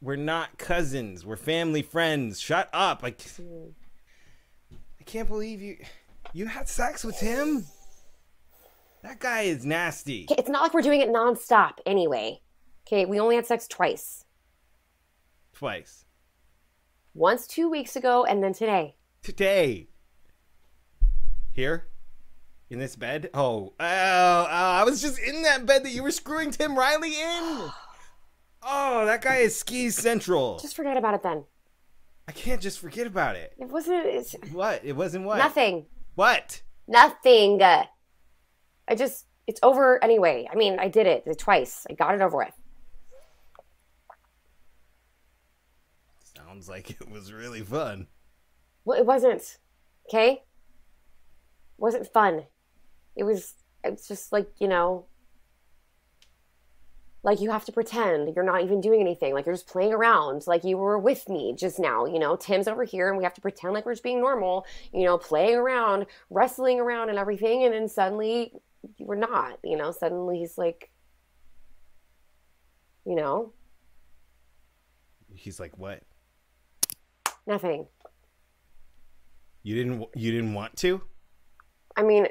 S4: We're not cousins. We're family friends. Shut up. I can't believe you had sex with him. That guy is nasty.
S3: Okay, it's not like we're doing it nonstop anyway. Okay, we only had sex twice.
S4: Twice.
S3: Once 2 weeks ago and then today.
S4: Today. Here? In this bed? Oh, I was just in that bed that you were screwing Tim Riley in. Oh, that guy is skis central.
S3: Just forget about it then.
S4: I can't just forget about it.
S3: It wasn't...
S4: What? It wasn't what?
S3: Nothing.
S4: What?
S3: Nothing. It's over anyway. I mean, I did it twice. I got it over with.
S4: Sounds like it was really fun.
S3: Well, it wasn't. Okay? It wasn't fun. It's just like, like you have to pretend you're not even doing anything. Like you're just playing around. Like you were with me just now, Tim's over here and we have to pretend like we're just being normal, playing around, wrestling around and everything. And then suddenly we're not, suddenly he's like,
S4: He's like, what?
S3: Nothing.
S4: You didn't want to?
S3: I mean,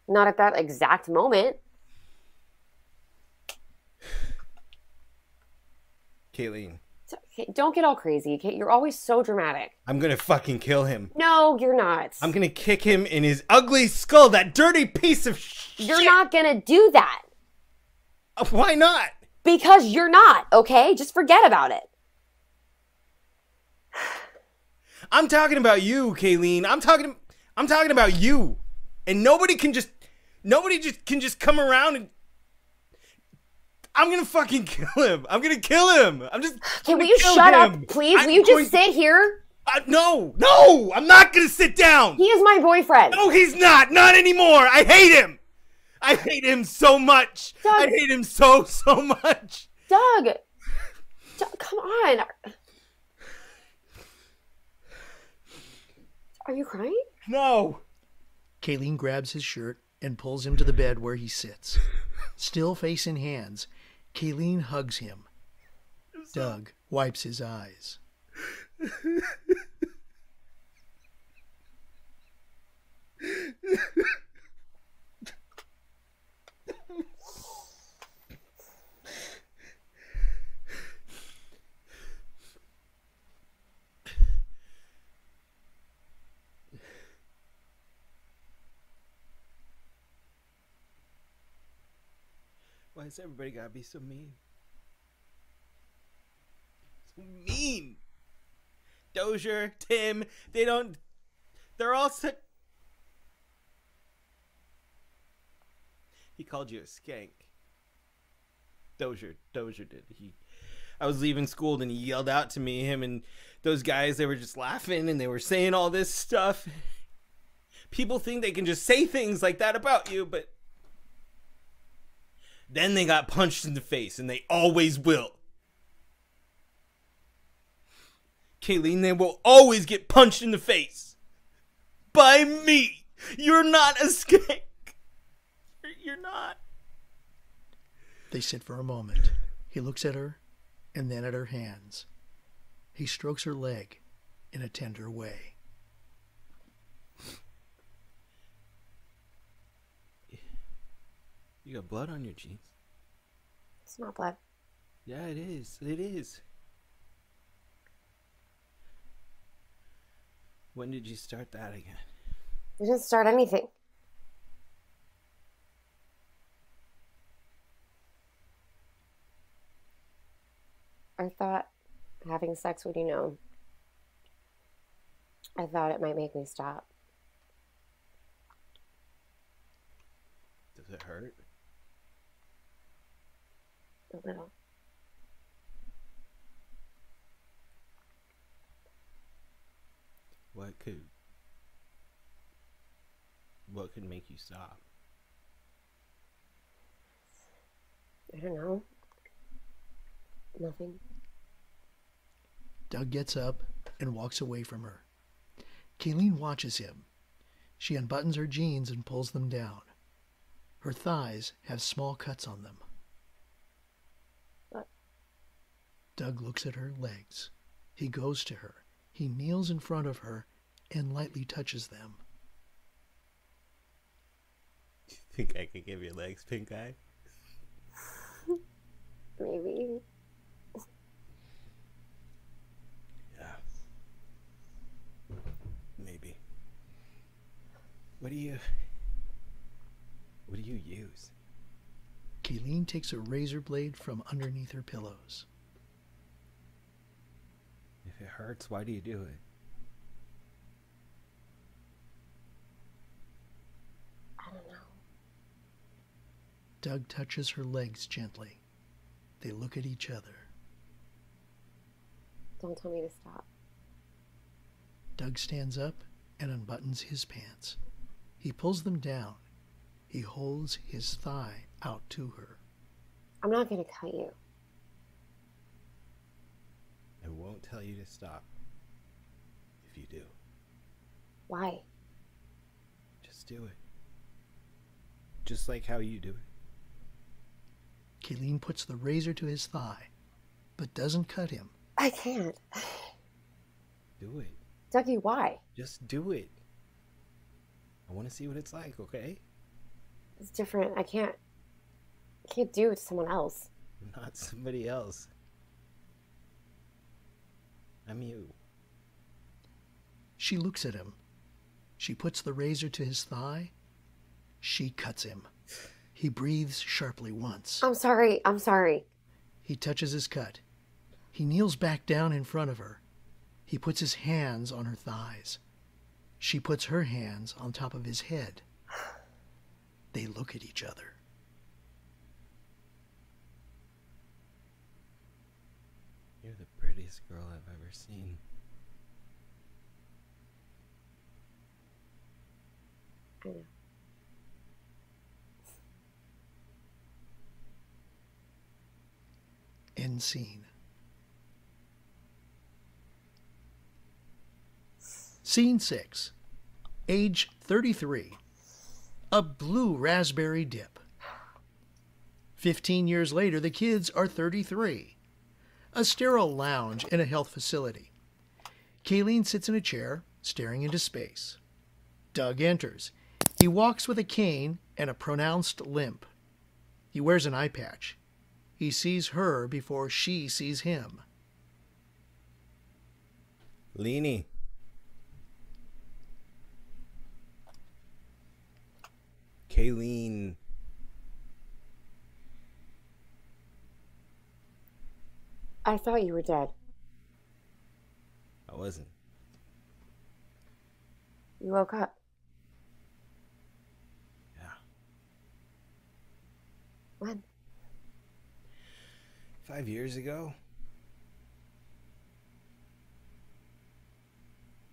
S3: not at that exact moment.
S4: Kayleen.
S3: Okay, don't get all crazy. Okay? You're always so dramatic.
S4: I'm gonna fucking kill him.
S3: No, you're not.
S4: I'm gonna kick him in his ugly skull, that dirty piece of shit.
S3: You're not gonna do that.
S4: Why not?
S3: Because you're not, okay? Just forget about it.
S4: I'm talking about you, Kayleen. I'm talking about you. And nobody just can just come around and I'm gonna fucking kill him. I'm gonna kill him.
S3: Will you shut up, please? Will you just sit here?
S4: No, I'm not gonna sit down.
S3: He is my boyfriend.
S4: No, he's not. Not anymore. I hate him. I hate him so much.
S3: Doug.
S4: I hate him so much.
S3: Doug, come on. Are you crying?
S4: No.
S2: Kayleen grabs his shirt and pulls him to the bed where he sits. Still face in hands, Kayleen hugs him. Doug wipes his eyes.
S4: Why does everybody gotta be so mean? So mean. Dozier, Tim, they're all so... He called you a skank. Dozier did. I was leaving school and he yelled out to me, him and those guys, they were just laughing and they were saying all this stuff. People think they can just say things like that about you, but Then they got punched in the face, and they always will. Kayleen, they will always get punched in the face. By me. You're not a skank. You're not.
S2: They sit for a moment. He looks at her and then at her hands. He strokes her leg in a tender way.
S4: You got blood on your jeans.
S3: It's not blood.
S4: Yeah, it is. It is. When did you start that again?
S3: We didn't start anything. I thought having sex with you know, I thought it might make me stop.
S4: Does it hurt?
S3: A little.
S4: What could make you stop?
S3: I don't know. Nothing.
S2: Doug gets up and walks away from her. Kayleen watches him. She unbuttons her jeans and pulls them down. Her thighs have small cuts on them.
S3: What?
S2: Doug looks at her legs. He goes to her. He kneels in front of her and lightly touches them.
S4: Do you think I could give your legs pink eye?
S3: Maybe.
S4: Yeah. Maybe. What do you use?
S2: Kayleen takes a razor blade from underneath her pillows.
S4: If it hurts, why do you do it?
S3: I don't know.
S2: Doug touches her legs gently. They look at each other.
S3: Don't tell me to stop.
S2: Doug stands up and unbuttons his pants. He pulls them down. He holds his thigh out to her.
S3: I'm not going to cut you.
S4: I won't tell you to stop. If you do.
S3: Why?
S4: Just do it. Just like how you do it.
S2: Kayleen puts the razor to his thigh, but doesn't cut him.
S3: I can't.
S4: Do it.
S3: Dougie, why?
S4: Just do it. I want to see what it's like, okay?
S3: It's different. I can't do it to someone else.
S4: I'm not somebody else. I'm you.
S2: She looks at him. She puts the razor to his thigh. She cuts him. He breathes sharply once.
S3: I'm sorry. I'm sorry.
S2: He touches his cut. He kneels back down in front of her. He puts his hands on her thighs. She puts her hands on top of his head. They look at each other.
S4: You're the prettiest girl I've ever seen.
S3: I know.
S2: End scene. Scene 6. Age 33. A blue raspberry dip. 15 years later, the kids are 33. A sterile lounge in a health facility. Kayleen sits in a chair, staring into space. Doug enters. He walks with a cane and a pronounced limp. He wears an eye patch. He sees her before she sees him.
S4: Leanie. Kayleen.
S3: I thought you were dead.
S4: I wasn't.
S3: You woke up.
S4: Yeah.
S3: When?
S4: 5 years ago.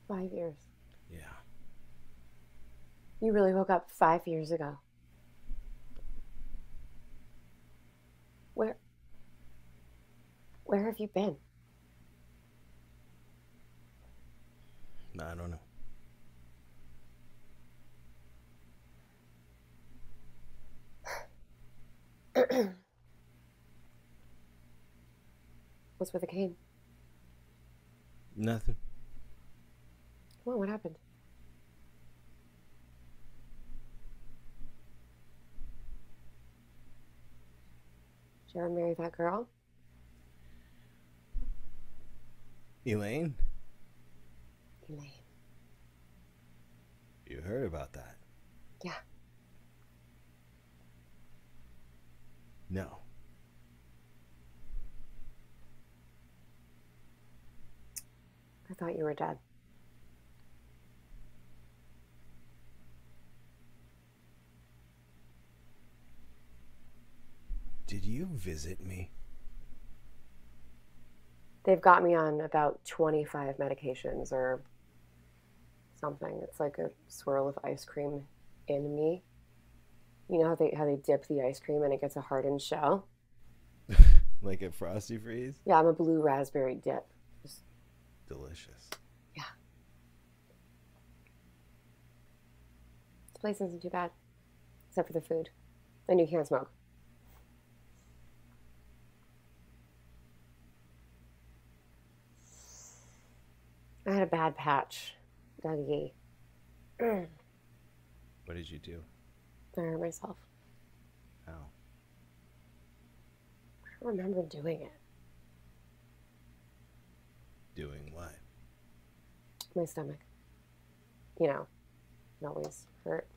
S3: 5 years.
S4: Yeah.
S3: You really woke up 5 years ago. Where have you been?
S4: I don't know.
S3: What's with the cane?
S4: Nothing.
S3: Come on, what happened? Did you ever marry that girl?
S4: Elaine?
S3: Elaine.
S4: You heard about that?
S3: Yeah.
S4: No.
S3: I thought you were dead.
S4: Did you visit me?
S3: They've got me on about 25 medications or something. It's like a swirl of ice cream in me. You know how they dip the ice cream and it gets a hardened shell?
S4: Like a Frosty Freeze?
S3: Yeah, I'm a blue raspberry dip. Just,
S4: Delicious.
S3: yeah. This place isn't too bad. Except for the food. And you can't smoke. I had a bad patch, Dougie.
S4: What did you do?
S3: I hurt myself.
S4: How?
S3: I don't remember doing it.
S4: Doing what?
S3: My stomach. You know, it always hurt.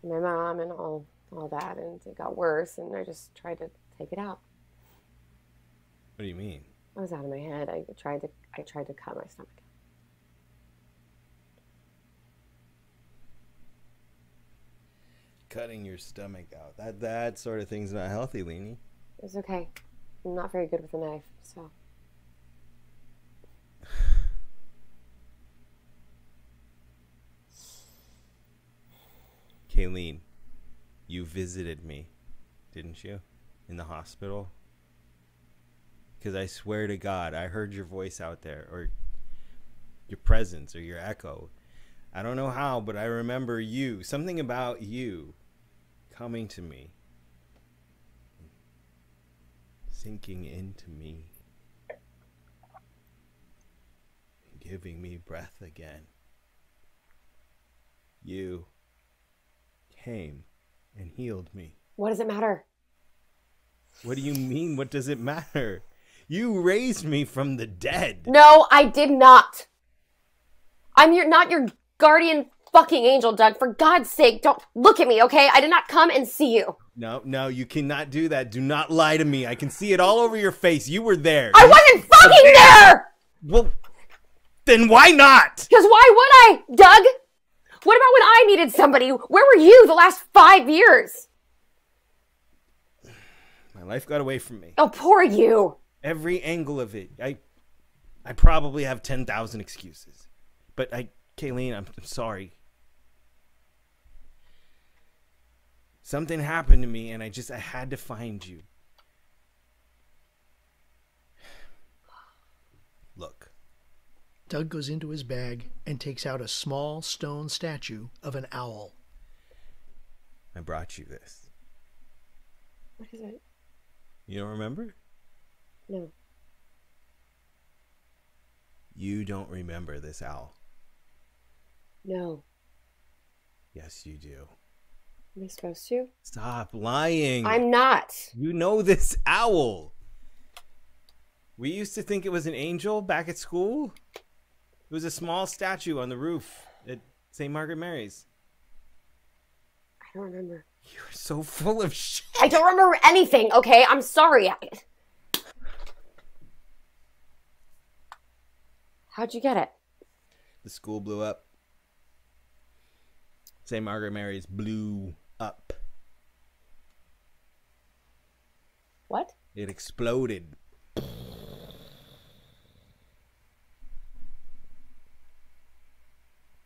S3: And my mom and all that, and it got worse, and I just tried to take it out.
S4: What do you mean?
S3: I was out of my head. I tried to cut my stomach.
S4: Cutting your stomach out. That sort of thing's not healthy, Leanie.
S3: It's okay. I'm not very good with a knife, so.
S4: Kayleen, you visited me, didn't you? In the hospital? Because I swear to God, I heard your voice out there, or your presence, or your echo. I don't know how, but I remember you. Something about you coming to me. Sinking into me. And giving me breath again. You came and healed me.
S3: What does it matter?
S4: What do you mean? What does it matter? You raised me from the dead.
S3: No, I did not. I'm not your guardian fucking angel, Doug. For God's sake, don't look at me, okay? I did not come and see you.
S4: No, you cannot do that. Do not lie to me. I can see it all over your face. You were there.
S3: I wasn't fucking there!
S4: Well, then why not?
S3: Because why would I, Doug? What about when I needed somebody? Where were you the last 5 years?
S4: My life got away from me.
S3: Oh, poor you.
S4: Every angle of it. I probably have 10,000 excuses. But Kayleen, I'm sorry. Something happened to me and I had to find you. Look.
S2: Doug goes into his bag and takes out a small stone statue of an owl.
S4: I brought you this.
S3: What is it?
S4: You don't remember?
S3: No.
S4: You don't remember this owl.
S3: No.
S4: Yes, you do.
S3: Am I supposed to?
S4: Stop lying.
S3: I'm not.
S4: You know this owl. We used to think it was an angel back at school. It was a small statue on the roof at St. Margaret Mary's.
S3: I don't remember.
S4: You're so full of shit.
S3: I don't remember anything, okay? I'm sorry. How'd you get it?
S4: The school blew up. St. Margaret Mary's blew up.
S3: What?
S4: It exploded.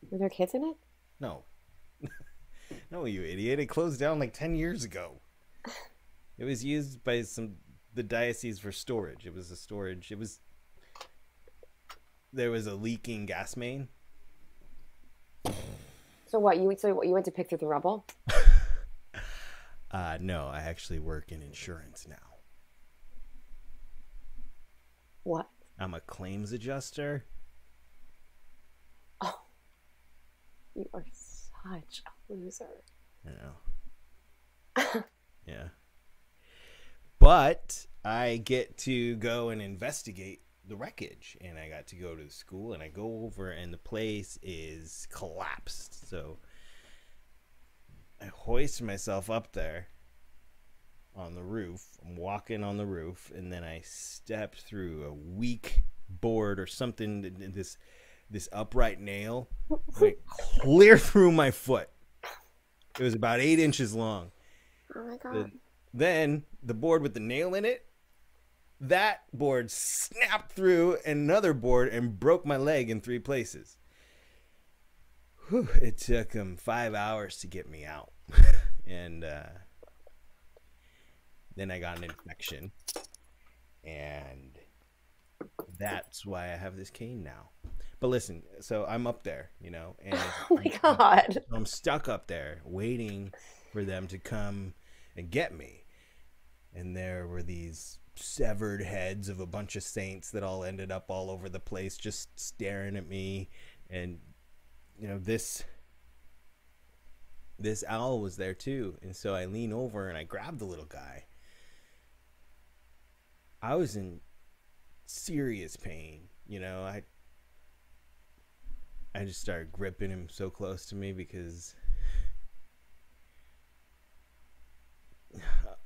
S3: Were there kids in it?
S4: No. No, you idiot. It closed down like 10 years ago. It was used by some the diocese for storage. It was a storage. There was a leaking gas main.
S3: So what you went to pick through the rubble?
S4: No, I actually work in insurance now.
S3: What?
S4: I'm a claims adjuster.
S3: Oh, you are such a loser.
S4: I know. Yeah. But I get to go and investigate the wreckage, and I got to go to the school, and I go over, and the place is collapsed. So I hoist myself up there on the roof. I'm walking on the roof, and then I step through a weak board or something. This upright nail went clear through my foot. It was about 8 inches long.
S3: Oh my God.
S4: Then the board with the nail in it, that board snapped through another board and broke my leg in 3 places. Whew, it took them 5 hours to get me out. And then I got an infection. And that's why I have this cane now. But listen, so I'm up there, you know. And
S3: oh my God.
S4: I'm stuck up there waiting for them to come and get me. And there were these severed heads of a bunch of saints that all ended up all over the place just staring at me. And, you know, this owl was there too. And so I lean over and I grab the little guy. I was in serious pain, you know. I just started gripping him so close to me because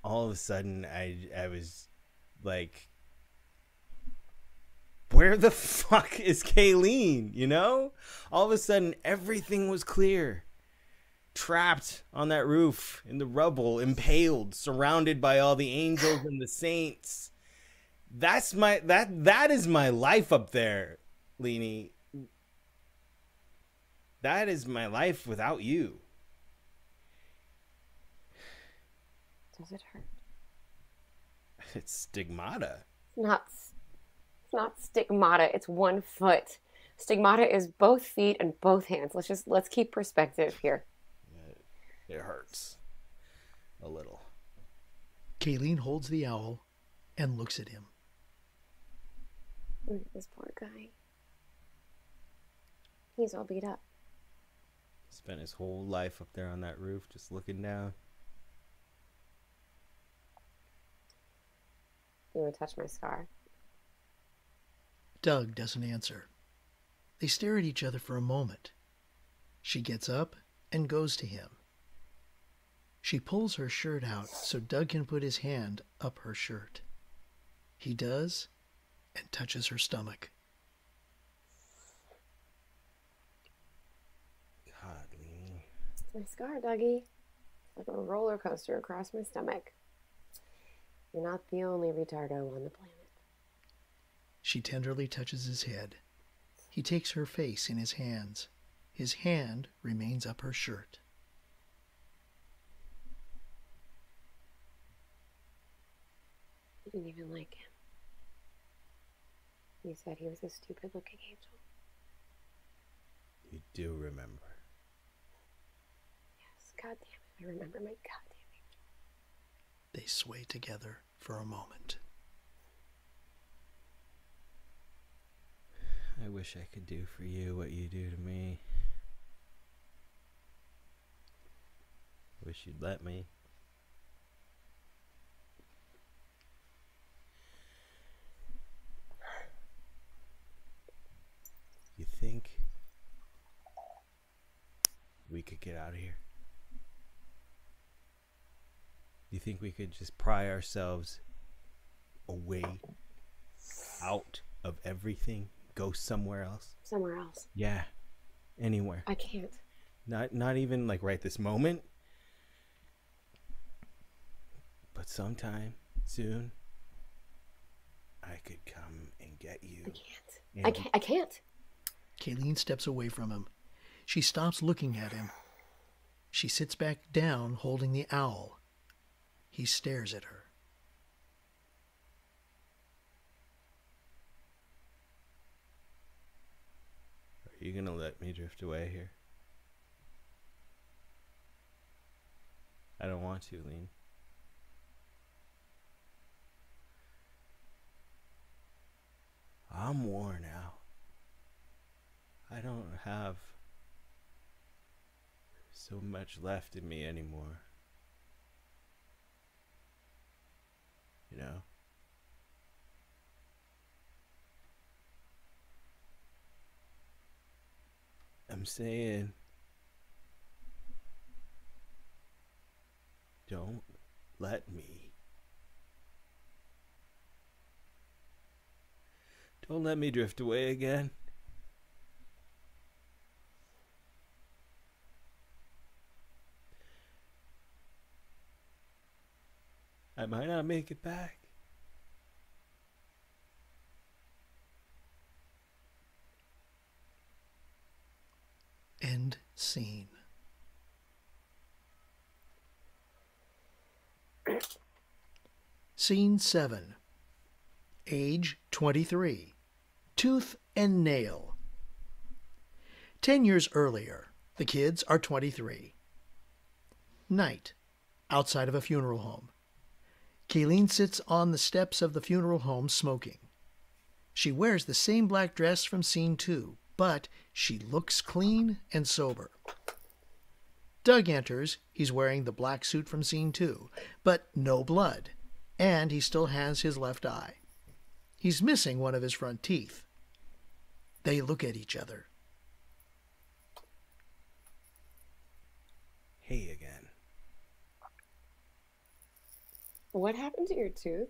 S4: all of a sudden I was like, where the fuck is Kayleen? You know? All of a sudden everything was clear. Trapped on that roof in the rubble, impaled, surrounded by all the angels and the saints. That is my life up there, Leanie. That is my life without you.
S3: Does it hurt?
S4: It's stigmata.
S3: It's not stigmata. It's 1 foot. Stigmata is both feet and both hands. Let's keep perspective here.
S4: It hurts a little.
S2: Kayleen holds the owl and looks at him.
S3: Look at this poor guy. He's all beat up.
S4: Spent his whole life up there on that roof just looking down.
S3: You would touch my scar.
S2: Doug doesn't answer. They stare at each other for a moment. She gets up and goes to him. She pulls her shirt out so Doug can put his hand up her shirt. He does and touches her stomach.
S4: God, Leanie.
S3: It's my scar, Dougie. It's like a roller coaster across my stomach. You're not the only retardo on the planet.
S2: She tenderly touches his head. He takes her face in his hands. His hand remains up her shirt.
S3: You didn't even like him. You said he was a stupid-looking angel.
S4: You do remember.
S3: Yes, goddamn it. I remember my goddamn angel.
S2: They sway together for a moment.
S4: I wish I could do for you what you do to me. Wish you'd let me. You think we could get out of here? You think we could just pry ourselves away, out of everything, go somewhere else?
S3: Somewhere else.
S4: Yeah, anywhere.
S3: I can't.
S4: Not even like right this moment, but sometime soon, I could come and get you.
S3: I can't. I can't.
S2: Kayleen steps away from him. She stops looking at him. She sits back down, holding the owl. He stares at her.
S4: Are you gonna let me drift away here? I don't want to, Lean. I'm worn out. I don't have so much left in me anymore. You know? I'm saying, don't let me. Don't let me drift away again. I might not make it back.
S2: End scene. Scene 7. Age 23. Tooth and nail. 10 years earlier, the kids are 23. Night. Outside of a funeral home. Kayleen sits on the steps of the funeral home smoking. She wears the same black dress from scene 2, but she looks clean and sober. Doug enters. He's wearing the black suit from scene 2, but no blood, and he still has his left eye. He's missing one of his front teeth. They look at each other.
S4: Hey again.
S3: What happened to your tooth?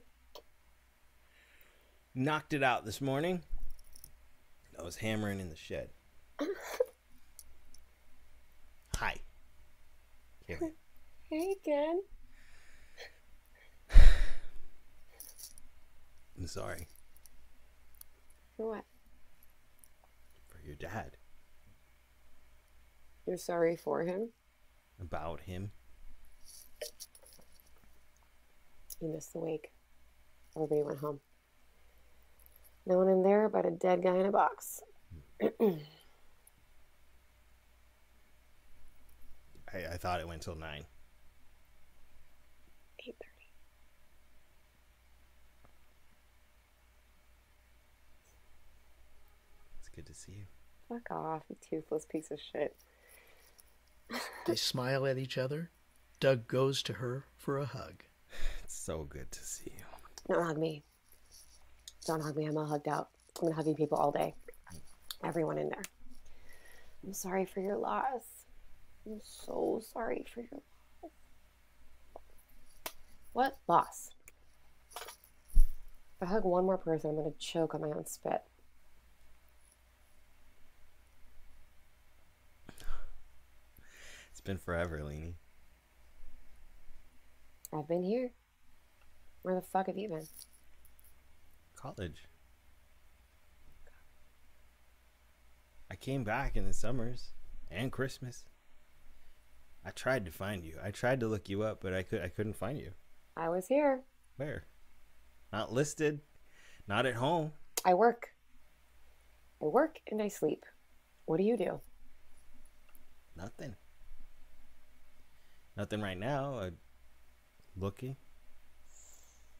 S4: Knocked it out this morning. I was hammering in the shed. Hi. Kayleen.
S3: Hey again.
S4: I'm sorry.
S3: For what?
S4: For your dad.
S3: You're sorry for him?
S4: About him.
S3: You missed the wake. Everybody went home. No one in there but a dead guy in a box.
S4: I thought it went till 9.
S3: 8:30.
S4: It's good to see you.
S3: Fuck off, you toothless piece of shit.
S2: They smile at each other. Doug goes to her for a hug.
S4: It's so good to see you.
S3: Don't hug me. Don't hug me. I'm all hugged out. I've been hugging people all day. Everyone in there. I'm sorry for your loss. I'm so sorry for your loss. What loss? If I hug one more person, I'm going to choke on my own spit.
S4: It's been forever, Leanie.
S3: I've been here. Where the fuck have you been?
S4: College. I came back in the summers and Christmas. I tried to find you. I tried to look you up, but I couldn't find you.
S3: I was here.
S4: Where? Not listed. Not at home.
S3: I work. I work and I sleep. What do you do?
S4: Nothing. Nothing right now. Looking.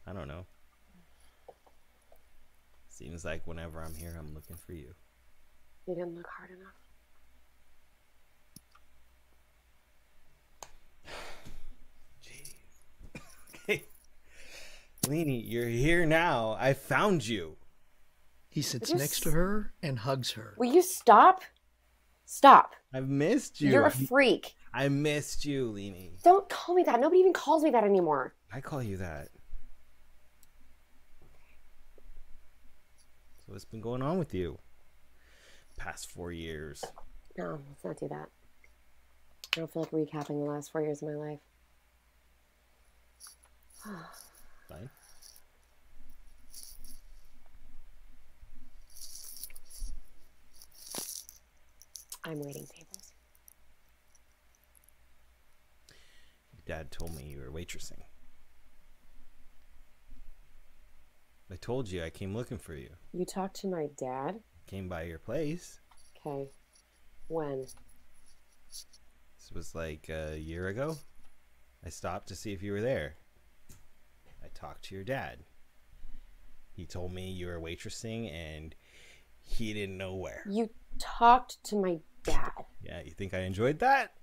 S4: I don't know. Seems like whenever I'm here, I'm looking for you.
S3: You didn't look hard enough.
S4: Jeez. Okay. Leanie, you're here now. I found you.
S2: He sits next to her and hugs her.
S3: Will you stop? Stop.
S4: I've missed you.
S3: You're a freak.
S4: I missed you, Leanie.
S3: Don't call me that. Nobody even calls me that anymore.
S4: I call you that. So what's been going on with you? Past 4 years.
S3: No, let's not do that. I don't feel like recapping the last 4 years of my life.
S4: Fine.
S3: I'm waiting tables.
S4: Dad told me you were waitressing. I told you I came looking for you.
S3: You talked to my dad?
S4: Came by your place.
S3: Okay. When?
S4: This was like a year ago. I stopped to see if you were there. I talked to your dad. He told me you were waitressing and he didn't know where.
S3: You talked to my dad?
S4: Yeah, you think I enjoyed that?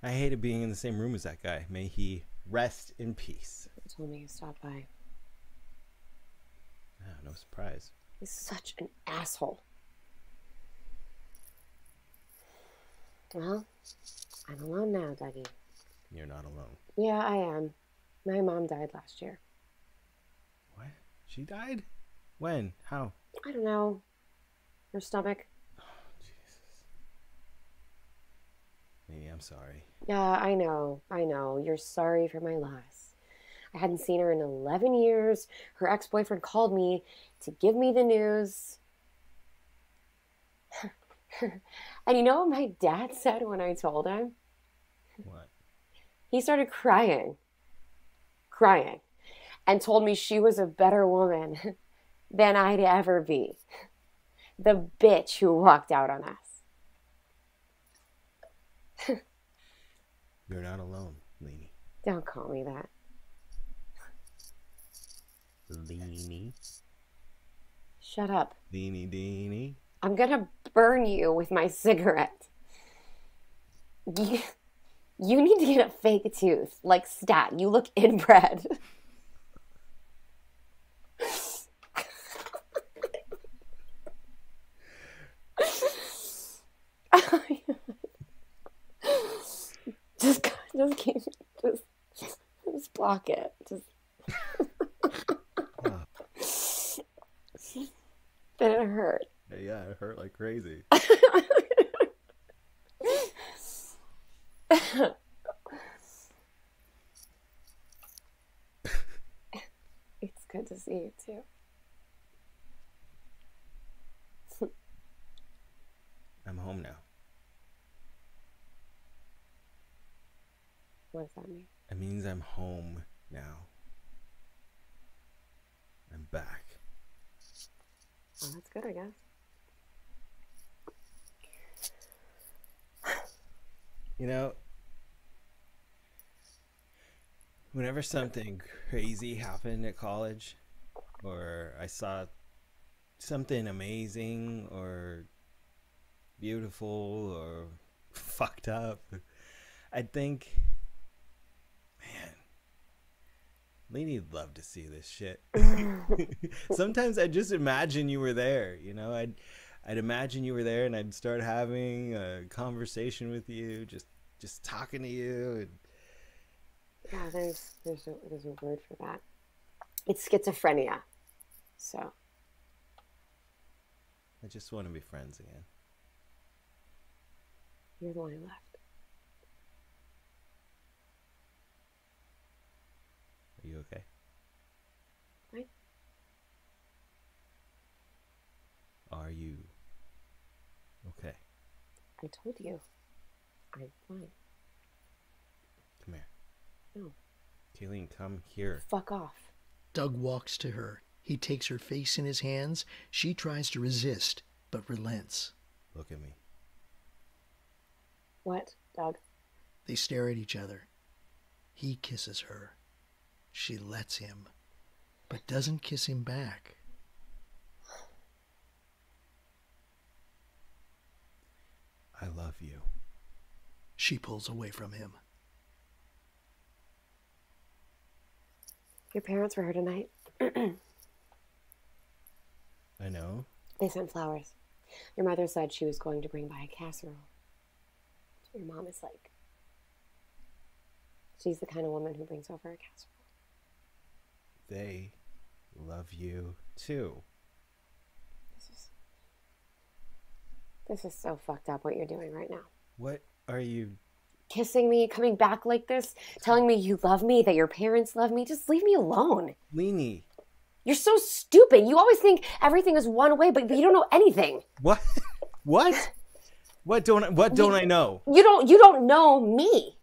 S4: I hated being in the same room as that guy. May he rest in peace.
S3: He told me you stopped by.
S4: Oh, no surprise.
S3: He's such an asshole. Well, I'm alone now, Dougie.
S4: You're not alone.
S3: Yeah, I am. My mom died last year.
S4: What? She died? When? How?
S3: I don't know. Her stomach.
S4: Oh, Jesus. Maybe I'm sorry.
S3: Yeah, I know. You're sorry for my loss. I hadn't seen her in 11 years. Her ex-boyfriend called me to give me the news. And you know what my dad said when I told him?
S4: What?
S3: He started crying, and told me she was a better woman than I'd ever be. The bitch who walked out on us.
S4: You're not alone, Leanie.
S3: Don't call me that.
S4: Leanie.
S3: Shut up.
S4: Leanie Deanie.
S3: I'm gonna burn you with my cigarette. You need to get a fake tooth, like Stat. You look inbred. Just block it. Did it hurt?
S4: Yeah, it hurt like crazy.
S3: It's good to see you too.
S4: I'm home now.
S3: What does that mean?
S4: It means I'm home now. I'm back.
S3: Oh, that's good, I guess.
S4: You know, whenever something crazy happened at college, or I saw something amazing or beautiful or fucked up, I'd think, man, Leanie'd love to see this shit. Sometimes I just imagine you were there, you know, I'd imagine you were there and I'd start having a conversation with you, just talking to you. And
S3: yeah, there's a word for that. It's schizophrenia. So
S4: I just want to be friends again.
S3: you're the one who left.
S4: Are you okay?
S3: Fine.
S4: Are you okay?
S3: I told you. I'm fine.
S4: Come here.
S3: No.
S4: Kayleen, come here.
S3: Fuck off.
S2: Doug walks to her. He takes her face in his hands. She tries to resist, but relents.
S4: Look at me.
S3: What, Doug?
S2: They stare at each other. He kisses her. She lets him, but doesn't kiss him back.
S4: I love you.
S2: She pulls away from him.
S3: Your parents were here tonight.
S4: I know.
S3: They sent flowers. Your mother said she was going to bring by a casserole. That's what your mom is like. She's the kind of woman who brings over a casserole.
S4: They love you too.
S3: This is so fucked up what you're doing right now.
S4: What are you?
S3: Kissing me, coming back like this, telling me you love me, that your parents love me. Just leave me alone.
S4: Leanie.
S3: You're so stupid. You always think everything is one way, but you don't know anything.
S4: What? What? What don't I know?
S3: You don't know me.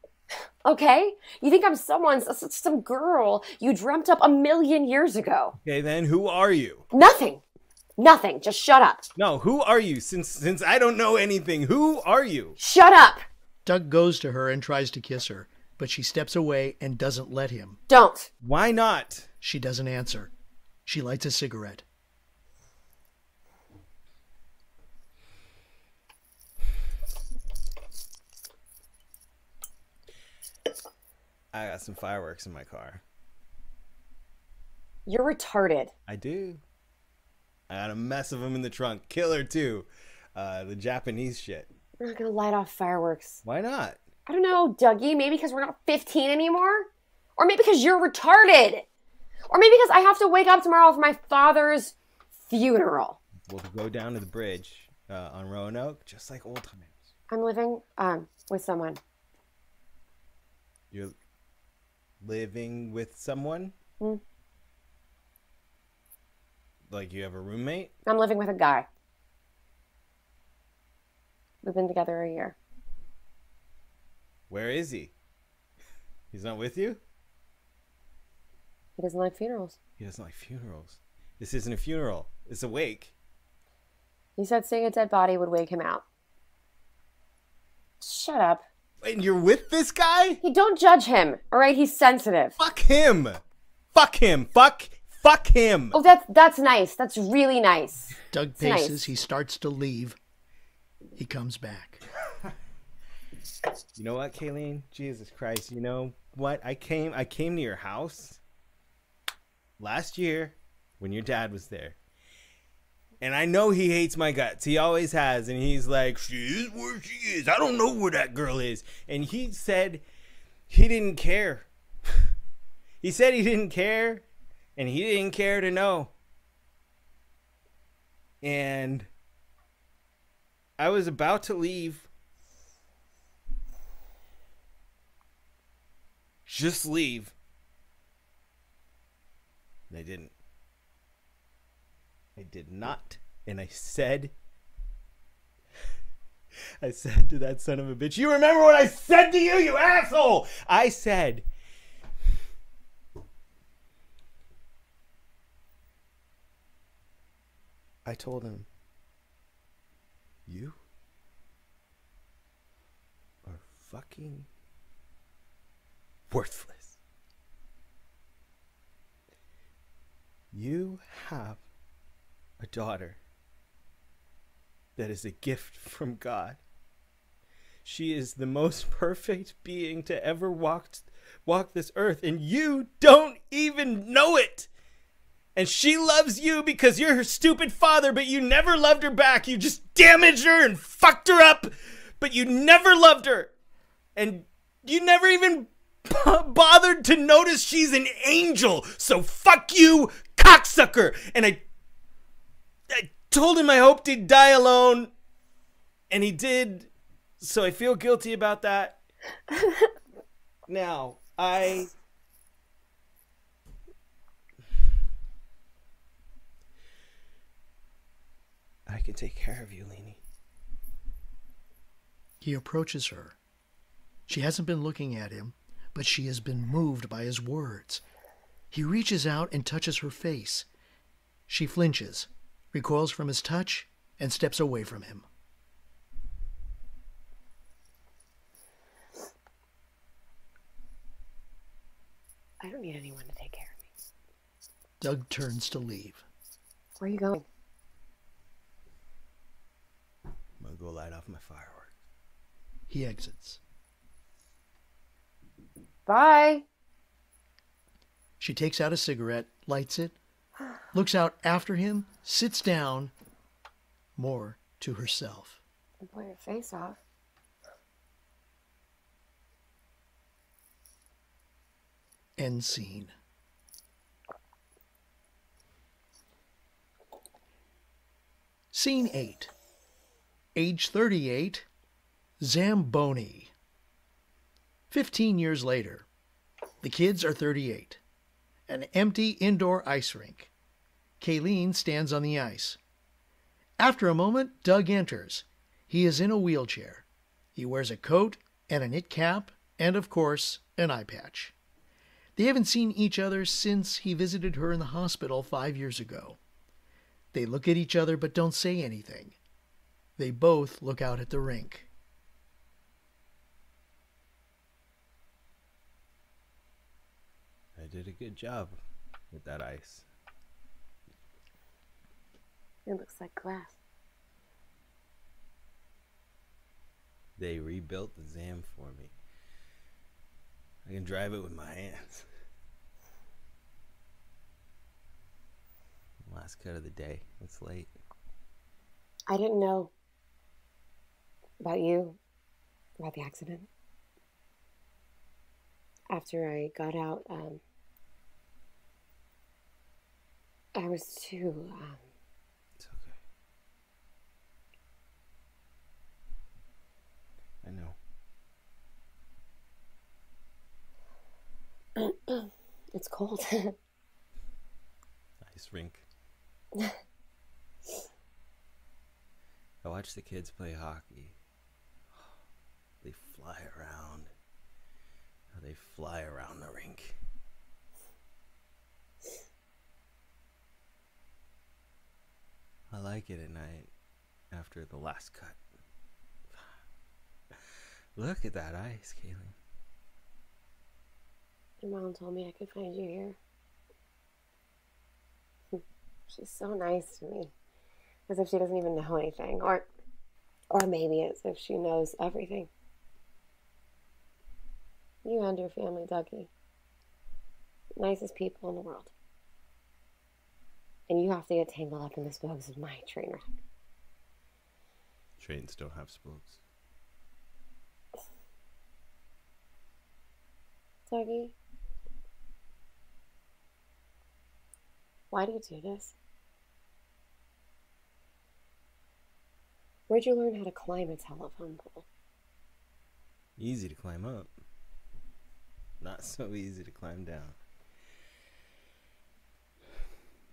S3: Okay? You think I'm some girl you dreamt up 1,000,000 years ago.
S4: Okay, then who are you?
S3: Nothing. Nothing. Just shut up.
S4: No, who are you? Since I don't know anything, who are you?
S3: Shut up.
S2: Doug goes to her and tries to kiss her, but she steps away and doesn't let him.
S3: Don't.
S4: Why not?
S2: She doesn't answer. She lights a cigarette.
S4: I got some fireworks in my car.
S3: You're retarded.
S4: I do. I got a mess of them in the trunk. Killer, too. The Japanese shit.
S3: We're not going to light off fireworks.
S4: Why not?
S3: I don't know, Dougie. Maybe because we're not 15 anymore? Or maybe because you're retarded. Or maybe because I have to wake up tomorrow for my father's funeral.
S4: We'll go down to the bridge on Roanoke, just like old times.
S3: I'm living with someone.
S4: You're living with someone?
S3: Mm.
S4: Like you have a roommate?
S3: I'm living with a guy. We've been together a year.
S4: Where is he? He's not with you?
S3: He doesn't like funerals.
S4: He doesn't like funerals. This isn't a funeral. It's a wake.
S3: He said seeing a dead body would wake him out. Shut up.
S4: And you're with this guy?
S3: Hey, don't judge him, all right? He's sensitive.
S4: Fuck him. Fuck him. Fuck him.
S3: Oh, that's nice. That's really nice.
S2: Doug
S3: It's
S2: paces.
S3: nice.
S2: He starts to leave. He comes back.
S4: You know what, Kayleen? Jesus Christ. You know what? I came to your house last year when your dad was there. And I know he hates my guts. He always has. And he's like, she is where she is. I don't know where that girl is. And he said he didn't care. He said he didn't care. And he didn't care to know. And I was about to leave. Just leave. And I didn't. I did not. And I said to that son of a bitch, you remember what I said to you, you asshole? I said, I told him, you are fucking worthless. You have a daughter that is a gift from God. She is the most perfect being to ever walk this earth, and you don't even know it. And she loves you because you're her stupid father, but you never loved her back. You just damaged her and fucked her up, but you never loved her. And you never even bothered to notice she's an angel. So fuck you, cocksucker. And I told him I hoped he'd die alone, and he did. So I feel guilty about that. Now, I can take care of you, Leanie.
S2: He approaches her. She hasn't been looking at him, but she has been moved by his words. He reaches out and touches her face. She flinches, recoils from his touch, and steps away from him.
S3: I don't need anyone to take care of me.
S2: Doug turns to leave.
S3: Where are you going?
S4: I'm going to go light off my fireworks.
S2: He exits.
S3: Bye.
S2: She takes out a cigarette, lights it, looks out after him, sits down, more to herself.
S3: Blow your face off.
S2: End scene. Scene 8. Age 38, Zamboni. 15 years later. The kids are 38. An empty indoor ice rink. Kayleen stands on the ice. After a moment, Doug enters. He is in a wheelchair. He wears a coat and a knit cap and, of course, an eye patch. They haven't seen each other since he visited her in the hospital 5 years ago. They look at each other but don't say anything. They both look out at the rink.
S4: I did a good job with that ice.
S3: It looks like glass.
S4: They rebuilt the Zam for me. I can drive it with my hands. Last cut of the day. It's late.
S3: I didn't know about you, about the accident. After I got out, I was too,
S4: It's okay. I know.
S3: it's cold.
S4: Ice rink. I watch the kids play hockey. They fly around. They fly around the rink. I like it at night after the last cut. Look at that ice, Kayleen.
S3: Your mom told me I could find you here. She's so nice to me. As if she doesn't even know anything. Or maybe as if she knows everything. You and your family, Dougie. Nicest people in the world. And you have to get tangled up in the spokes of my train wreck.
S4: Trains don't have spokes.
S3: Dougie, why do you do this? Where'd you learn how to climb a telephone pole?
S4: Easy to climb up. Not so easy to climb down.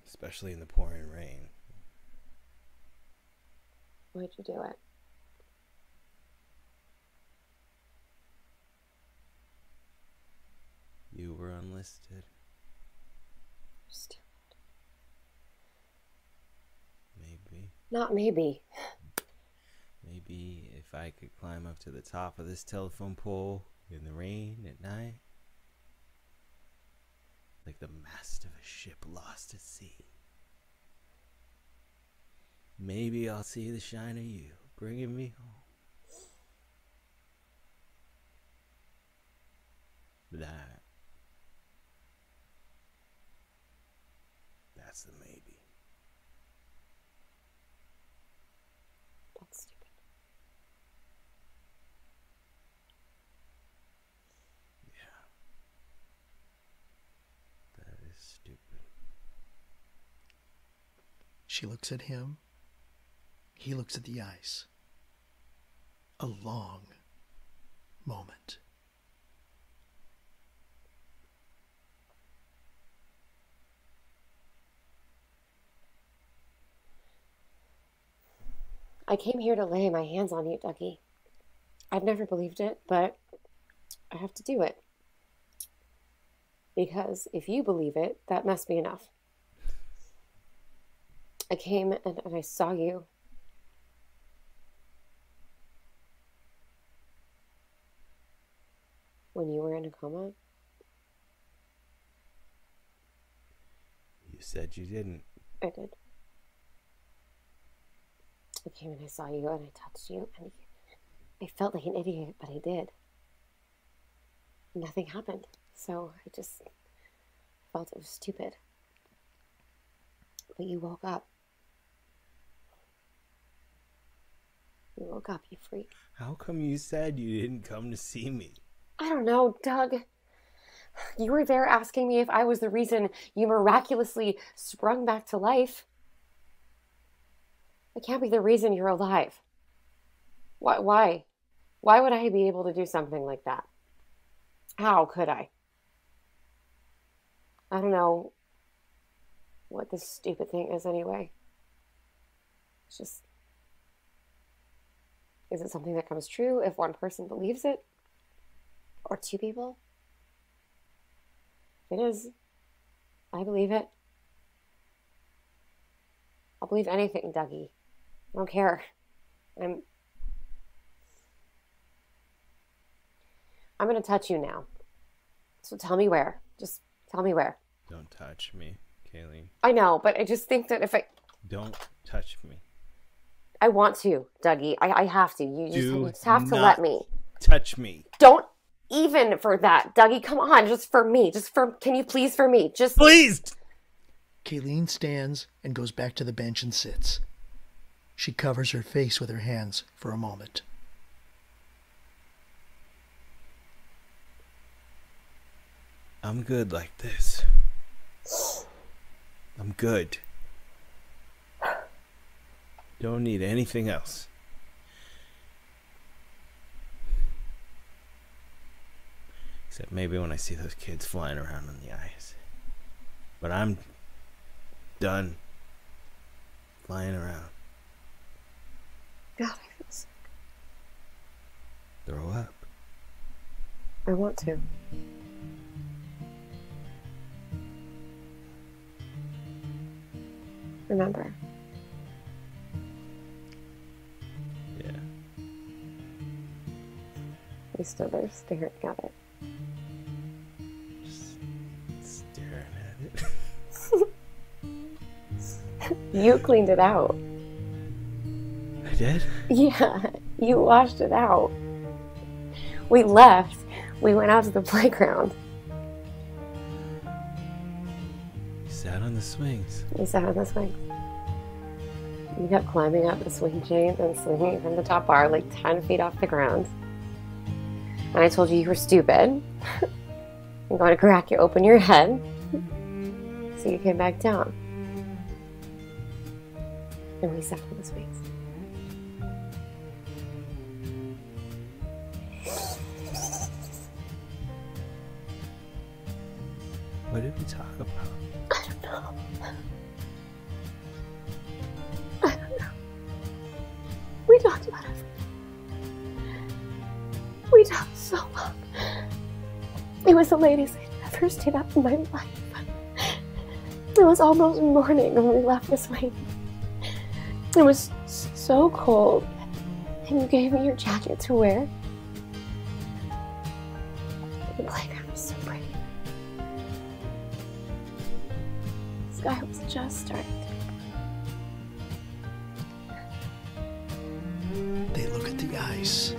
S4: Especially in the pouring rain.
S3: Why'd you do it?
S4: You were unlisted.
S3: Stupid.
S4: Maybe.
S3: Not maybe.
S4: Maybe if I could climb up to the top of this telephone pole in the rain at night. Like the mast of a ship lost at sea. Maybe I'll see the shine of you bringing me home. That's the maybe.
S3: That's stupid.
S4: Yeah. That is stupid.
S2: She looks at him. He looks at the ice. A long moment.
S3: I came here to lay my hands on you, Dougie. I've never believed it, but I have to do it. Because if you believe it, that must be enough. I came and I saw you. When you were in a coma.
S4: You said you didn't.
S3: I did. I came and I saw you and I touched you and I felt like an idiot, but I did. Nothing happened. So I just felt it was stupid. But you woke up. You woke up, you freak.
S4: How come you said you didn't come to see me?
S3: I don't know, Doug. You were there asking me if I was the reason you miraculously sprung back to life. I can't be the reason you're alive. Why? Why would I be able to do something like that? How could I? I don't know what this stupid thing is anyway. It's just... Is it something that comes true if one person believes it? Or two people? If it is, I believe it. I'll believe anything, Dougie. I don't care. I'm going to touch you now. So tell me where. Just tell me where.
S4: Don't touch me, Kayleen.
S3: I know, but I just think that if I...
S4: Don't touch me.
S3: I want to, Dougie. I have to. You just have to let me.
S4: Touch me.
S3: Don't even for that. Dougie, come on. Just for me. Can you please for me? Just...
S4: Please!
S2: Kayleen stands and goes back to the bench and sits. She covers her face with her hands for a moment.
S4: I'm good like this. I'm good. Don't need anything else. Except maybe when I see those kids flying around on the ice. But I'm done flying around.
S3: God, I feel sick.
S4: Throw up.
S3: I want to. Remember.
S4: Yeah.
S3: We stood there staring at it.
S4: Just staring at it.
S3: You cleaned it out.
S4: I did?
S3: Yeah, you washed it out. We left. We went out to the playground.
S4: You sat on the swings.
S3: We sat on the swings. You kept climbing up the swing chain and swinging from the top bar like 10 feet off the ground. And I told you you were stupid. I'm going to crack you open your head. So you came back down. And we sat on the swings.
S4: What did we talk about?
S3: I don't know. I don't know. We talked about everything. We talked so long. It was the latest I'd ever stayed up in my life. It was almost morning when we left the swing. It was so cold, and you gave me your jacket to wear. The playground was so pretty. The sky was just starting to...
S2: They look at the ice.